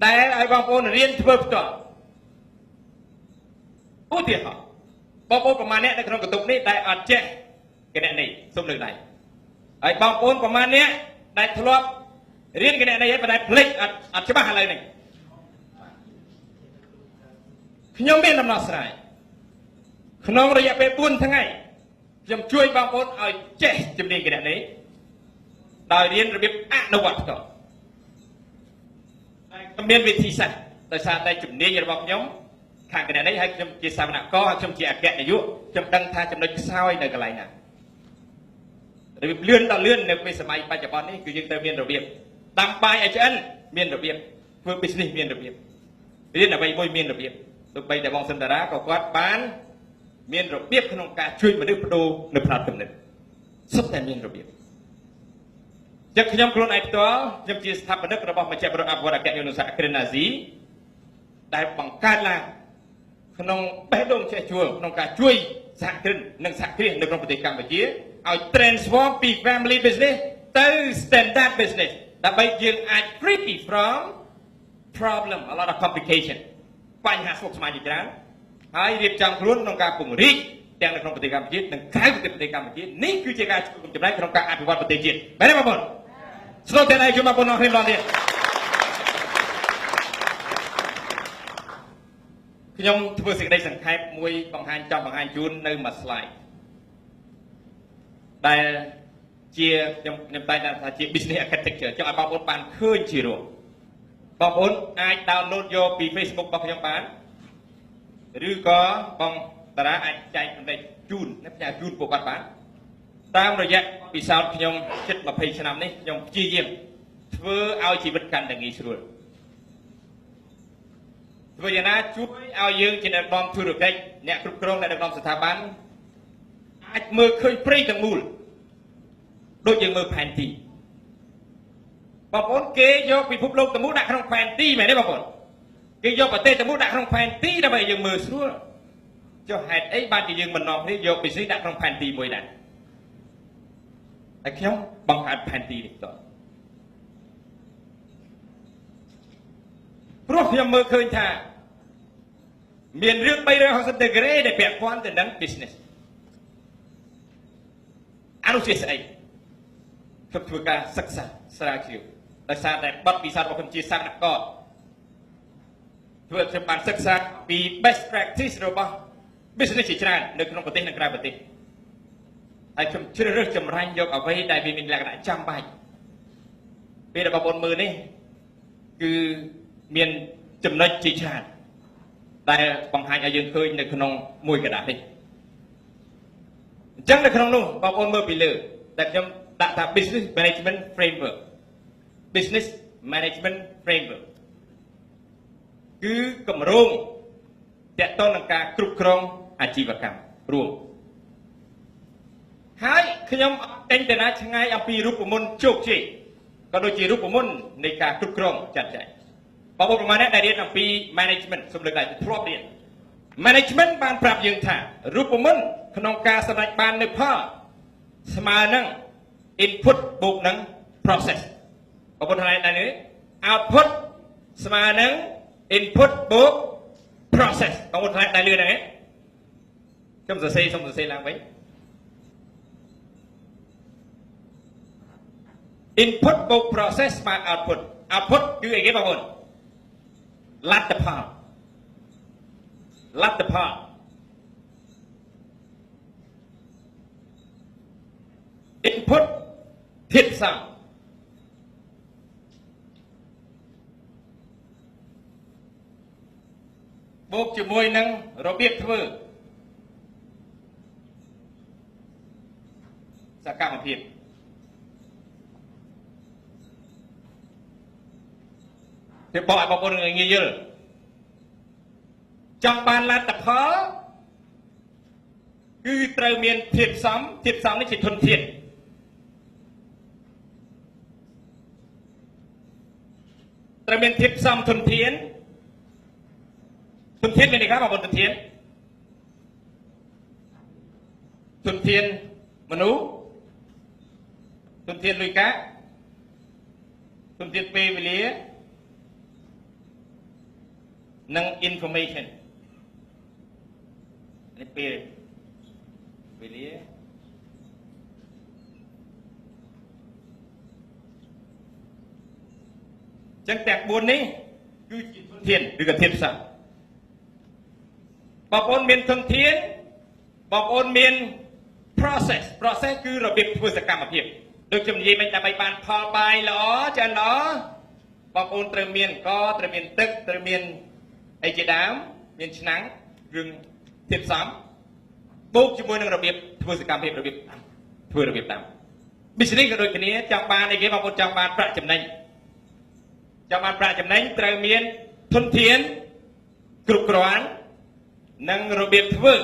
ដែលឲ្យបងប្អូនរៀនធ្វើផ្ទាល់ឧទាហរណ៍បងប្អូនប្រមាណអ្នកនៅក្នុងកន្ទុកនេះដែលអត់ចេះគណនេយ្យសូមលើកដៃហើយបងប្អូនប្រមាណអ្នកដែលធ្លាប់រៀនគណនេយ្យហើយប៉ុន្តែភ្លេចអត់ច្បាស់ឥឡូវនេះខ្ញុំមានដំណោះស្រាយក្នុងរយៈពេល4ថ្ងៃខ្ញុំជួយបងប្អូនឲ្យចេះជំនាញគណនេយ្យដោយរៀនរបៀបអនុវត្តផ្ទាល់ខ្ញុំមានវិធីសាស្ត្រដោយសារតែជំនាញរបស់ខ្ញុំខាងគណនេយ្យហើយខ្ញុំជាសាវនករហើយខ្ញុំជាអគ្គនាយកខ្ញុំដឹងថាចំណុចខ្សោយនៅកន្លែងណារបៀបលឿនដល់លឿននៅពេលសម័យបច្ចុប្បន្ននេះគឺយើងត្រូវមានរបៀបដាំបាយឲ្យឆ្អិនមានរបៀបធ្វើ business មានរបៀបរៀនអ្វីមួយមានរបៀបទោះបីតែបងសិនតារាក៏គាត់បានមានរបៀបក្នុងការជួយមនុស្សបដូរនៅផ្នែកគំនិតសុទ្ធតែមានរបៀបចឹងខ្ញុំខ្លួនឯងផ្ទាល់ខ្ញុំជាស្ថាបនិករបស់មជ្ឈមណ្ឌលអភិវឌ្ឍអគ្គនាយកសហគ្រិនអាស៊ីដែលបង្កើតឡើងក្នុងបេះដូងចេះជួលក្នុងការជួយសហគ្រិននិងសហគ្រាសនៅក្នុងប្រទេសកម្ពុជាឲ្យ transform ពី family business ទៅ standard business ដើម្បីយើងអាច free from problem a lot of complication បញ្ហាស្មុគស្មាញជាច្រើនហើយរៀបចំខ្លួនក្នុងការពង្រីកទាំងនៅក្នុងប្រទេសកម្ពុជានិងក្រៅប្រទេសកម្ពុជានេះគឺជាការជួយចំណែកក្នុងការអភិវឌ្ឍប្រទេសជាតិមែនទេបងប្អូនស្នូតតែឲ្យជួយបងប្អូនអរគ្នាម្ដងទៀតខ្ញុំធ្វើសេចក្តីសង្ខេបមួយបង្ហាញជូននៅមួយ slide ដែលជាខ្ញុំតែងថាជា business architecture ចង់ឲ្យបងប្អូនបានឃើញជារួមបងប្អូនអាច download យកពី Facebook របស់ខ្ញុំបានឬក៏បងតារាអាចចែកចំណេញជូនផ្ញើជូនពួកគាត់បានតាមរយៈពិសោធន៍ខ្ញុំជិត20ឆ្នាំនេះខ្ញុំព្យាយាមធ្វើឲ្យជីវិតកាន់តែងាយស្រួលធ្វើយ៉ាងណាជួយឲ្យយើងជាអ្នកដឹកនាំធុរកិច្ចអ្នកគ្រប់គ្រងអ្នកដឹកនាំស្ថាប័នអាចមើលឃើញព្រៃទាំងមូលដូចយើងមើលផែនទីបងប្អូនគេយកពិភពលោកទាំងមូលដាក់ក្នុងផែនទីមែនទេបងប្អូនគេយកប្រទេសទាំងមូលដាក់ក្នុងផែនទីដើម្បីយើងមើលស្រួលចុះហេតុអីបានជាយើងមិននាំគ្នាយក business ដាក់ក្នុងផែនទីមួយដែរហើយខ្ញុំបង្កើតផែនទីនេះតព្រោះខ្ញុំមើលឃើញថាមានរឿង360 degree ដែលពាក់ព័ន្ធទៅនឹង business អនុជាស្អីខ្ញុំធ្វើការសិក្សាស្រាវជ្រាវដោយសារតែបទពិសោធន៍របស់ខ្ញុំជាសាវនករធ្វើឲ្យខ្ញុំបានសិក្សាពី best practice របស់ business ជាច្រើននៅក្នុងប្រទេសនិងក្រៅប្រទេសហើយខ្ញុំជ្រើសរើសចម្រាញ់យកអ្វីដែលវាមានលក្ខណៈចាំបាច់ពេលដែលបងប្អូនមើលនេះគឺមានចំណុចជាច្រើនដែលបង្ហាញឲ្យយើងឃើញនៅក្នុងមួយកណ្ដាស់នេះអញ្ចឹងនៅក្នុងនោះបងប្អូនមើលពីលើដែលខ្ញុំដាក់ថា business management framework គឺគម្រោងទាក់ទងនឹងការគ្រប់គ្រងអាជីវកម្មរួមហើយខ្ញុំអត់ចេញទៅណាឆ្ងាយអំពីរូបមន្តជោគជ័យក៏ដូចជារូបមន្តនៃការគ្រប់គ្រងចាត់ចែងបងប្អូនប្រមាណអ្នកដែលរៀនអំពី management សូមលើកដៃធ្លាប់រៀន management បានប្រាប់យើងថារូបមន្តក្នុងការសម្រេចបាននូវផលស្មើនឹង input បូកនឹង process បងប្អូនថាដែរនេះ output ស្មើនឹង input បូក process បងប្អូនថាដែរលឿនហ្នឹងខ្ញុំសរសេរឡើងវិញ input បូក process ស្មើ output គឺអីគេបងប្អូនលទ្ធផល input ធាតុផ្សំបូកជាមួយនឹងរបៀបធ្វើ ភាពវាបកឲ្យបងប្អូនងាយយល់ចង់បានលទ្ធផលគឺត្រូវមានធាតុផ្សំនេះជាធនធានត្រូវមានធាតុផ្សំធនធានមានន័យថាបងប្អូនធនធានមនុស្សធនធានលុយកាក់ធនធានពេលវេលានិង information នេះពេលវេលាចឹងទាំង4នេះគឺជាធនធានឬក៏ធាតុផ្សំបងប្អូនមានធនធានបងប្អូនមាន process គឺរបៀបធ្វើសកម្មភាពដូចខ្ញុំនិយាយមិញដើម្បីបានផលបាយល្អចាល្អបងប្អូនត្រូវមានត្រូវមានទឹកត្រូវមានអីជាដើមមានឆ្នាំងគ្រឿងធាតុផ្សំបូកជាមួយនឹងរបៀបធ្វើសកម្មភាពរបៀបតាម business ក៏ដូចគ្នាចង់បានអីគេបងប្អូនចង់បានប្រាក់ចំណេញត្រូវមានធនធានគ្រប់គ្រាន់និងរបៀបធ្វើ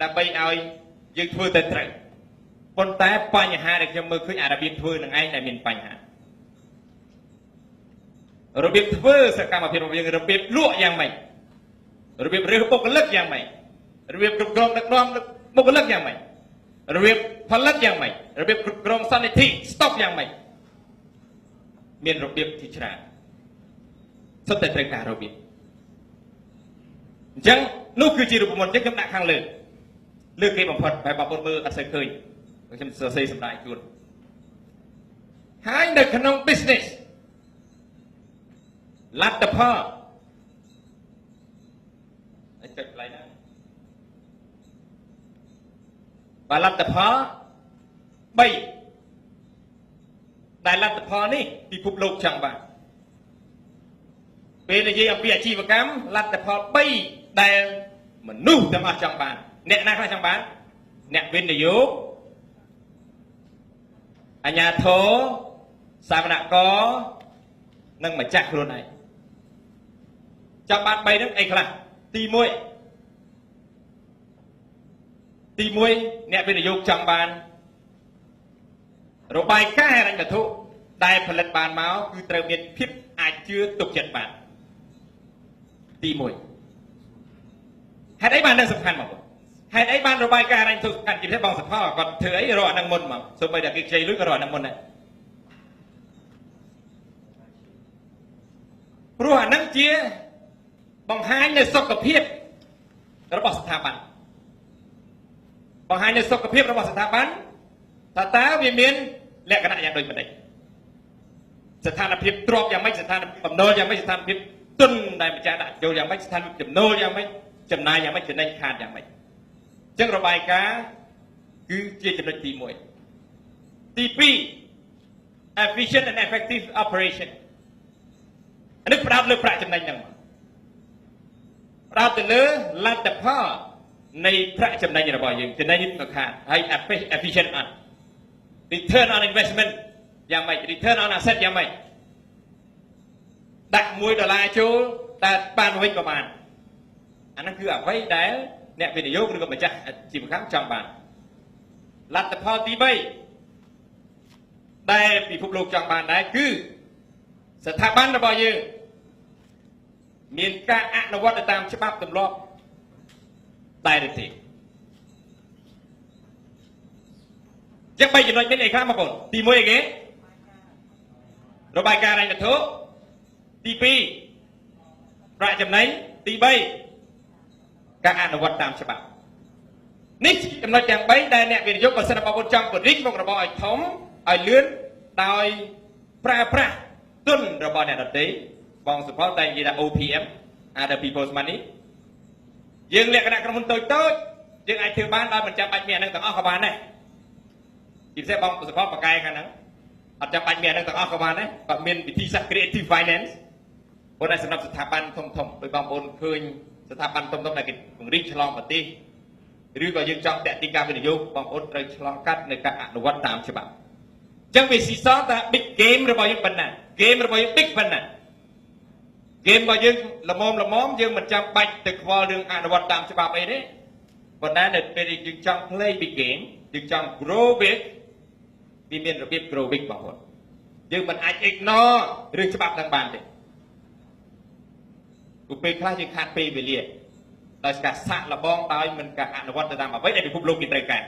ដើម្បីឲ្យយើងធ្វើទៅត្រូវប៉ុន្តែបញ្ហាដែលខ្ញុំមើលឃើញអារបៀបធ្វើនឹងឯងដែលមានបញ្ហារបៀបធ្វើសកម្មភាពរបស់យើងរបៀបលក់យ៉ាងម៉េចរបៀបរើសបុគ្គលិកយ៉ាងម៉េចរបៀបគ្រប់គ្រងដឹកនាំបុគ្គលិកយ៉ាងម៉េចរបៀបផលិតយ៉ាងម៉េចរបៀបគ្រប់គ្រងសន្និធិស្តុកយ៉ាងម៉េចមានរបៀបជាច្រើនសុទ្ធតែត្រូវការរបៀបអញ្ចឹងនោះគឺជារូបមន្តខ្ញុំដាក់ខាងលើគេបំផុតតែបងប្អូនមើលអត់សូវឃើញខ្ញុំសរសេរសម្រាប់ជូនហើយនៅក្នុង business លទ្ធផលចុចកន្លែងណាបើលទ្ធផល3ដែលលទ្ធផលនេះពិភពលោកចង់បានពេលនិយាយអំពីអាជីវកម្មលទ្ធផល3ដែលមនុស្សទាំងអស់ចង់បានអ្នកណាខ្លះចង់បានអ្នកវិនិយោគអាជ្ញាធរសាមណករនិងម្ចាស់ខ្លួនឯងចង់បាន3ហ្នឹងអីខ្លះទី1អ្នកវិនិយោគចង់បានរបាយការណ៍ហិរញ្ញវត្ថុដែលផលិតបានមកគឺត្រូវមានភាពអាចជឿទុកចិត្តបានទី1ហេតុអីបាននឹងសំខាន់មកហេតុអីបានរបាយការណ៍ហិរញ្ញវត្ថុសំខាន់ជាពិសេសបងសុផលគាត់ធ្វើអីរកអានឹងមុនមកសូម្បីតែគេខ្ចីលុយក៏រកអានឹងមុនដែរព្រោះអានឹងជាបង្ហាញនៅសុខភាពរបស់ស្ថាប័នបង្ហាញនៅសុខភាពរបស់ស្ថាប័នតើវាមានលក្ខណៈយ៉ាងដូចម្តេចស្ថានភាពទ្រព្យយ៉ាងម៉េចស្ថានភាពបំណុលយ៉ាងម៉េចស្ថានភាពទុនដែលម្ចាស់ដាក់ចូលយ៉ាងម៉េចស្ថានភាពចំណូលយ៉ាងម៉េចចំណាយយ៉ាងម៉េចចំណេញខាតយ៉ាងម៉េចអញ្ចឹងរបាយការណ៍គឺជាចំណុចទី1ទី2 efficient and effective operation នេះផ្ដោតលើប្រាក់ចំណេញហ្នឹងផ្ដោតទៅលើលទ្ធផលនៃប្រាក់ចំណេញរបស់យើងចំណេញទៅខាតហើយ efficient អត់ return on investment យ៉ាងម៉េច return on asset យ៉ាងម៉េចដាក់$1ចូលតែបានវិញប្រហែលអាហ្នឹងគឺអ្វីដែលអ្នកវិនិយោគឬក៏ម្ចាស់អាជីវកម្មចង់បានលទ្ធផលទី3ដែលពិភពលោកចង់បានដែរគឺស្ថាប័នរបស់យើងមានការអនុវត្តទៅតាមច្បាប់ទម្លាប់ដែរឬទេចឹង3ចំណុចមានអីខ្លះបងប្អូនទី1អីគេរបាយការណ៍ហិរញ្ញវត្ថុទី2ប្រាក់ចំណេញទី3ការអនុវត្តតាមច្បាប់នេះចំណុចទាំង3ដែលអ្នកវិនិយោគបើសិនបងប្អូនចង់ពង្រីកមុខរបរឲ្យធំឲ្យលឿនដោយប្រើប្រាស់ទុនរបស់អ្នកដទៃបងសុផលតែនិយាយថា OPM Other People's Money យើងលក្ខណៈក្រុមហ៊ុនតូចយើងអាចធ្វើបានដោយមិនចាំបាច់មានអានឹងទាំងអស់ក៏បានដែរជាពិសេសបងសុផលបកកែខាងហ្នឹងអត់ចាំបាច់មានអានឹងទាំងអស់ក៏បានដែរគាត់មានវិធីសាស្ត្រ creative finance ប៉ុន្តែសម្រាប់ស្ថាប័នធំៗដោយបងប្អូនឃើញស្ថាប័នធំៗដែលគេពង្រីកឆ្លងប្រទេស ឬក៏យើងចង់តាក់ទីការវិនិយោគបងប្អូនត្រូវឆ្លងកាត់នៅការអនុវត្តតាមច្បាប់អញ្ចឹងវាស៊ីសងថា big game របស់យើងប៉ុណ្ណា game របស់យើង big ប៉ុណ្ណា game របស់យើងល្មមយើងមិនចាំបាច់ទៅខ្វល់រឿងអនុវត្តតាមច្បាប់អីទេប៉ុន្តែនៅពេលយើងចង់ play big game យើងចង់ grow big វាមានរបៀប grow big បងប្អូនយើងមិនអាច ignore រឿងច្បាប់ទាំងបានទេព្រោះពេលខ្លះយើងខាតពេលវេលាដោយការសាក់លបងដោយមិនការអនុវត្តទៅតាមអ្វីដែលពិភពលោកគេត្រូវការ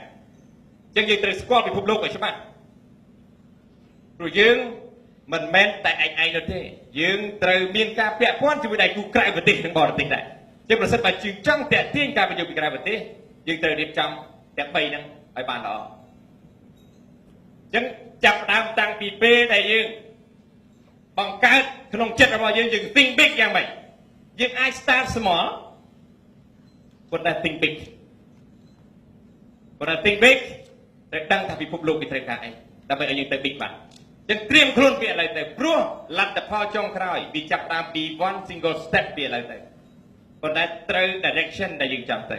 អញ្ចឹងយើងត្រូវស្គាល់ពិភពលោកឲ្យច្បាស់ព្រោះយើងមិនមែនតែឯងនោះទេយើងត្រូវមានការពាក់ព័ន្ធជាមួយដៃគូក្រៅប្រទេសនិងបរទេសដែរអញ្ចឹងប្រសិនបើយើងចង់តាក់ទាញការវិនិយោគពីក្រៅប្រទេសយើងត្រូវរៀបចំទាំង3ហ្នឹងឲ្យបានល្អអញ្ចឹងចាប់ផ្ដើមតាំងពីពេលដែលយើងបង្កើតក្នុងចិត្តរបស់យើង think big យ៉ាងម៉េចយើងអាច start small ប៉ុន្តែ think big ត្រូវដឹងថាពិភពលោកគេត្រូវការអីដើម្បីឲ្យយើងទៅ big បានអញ្ចឹងត្រៀមខ្លួនពីឥឡូវទៅព្រោះលទ្ធផលចុងក្រោយវាចាប់តាមពី one single step ពីឥឡូវទៅប៉ុន្តែត្រូវ direction ដែលយើងចង់ទៅ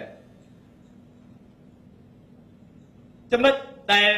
ចំណុចដែល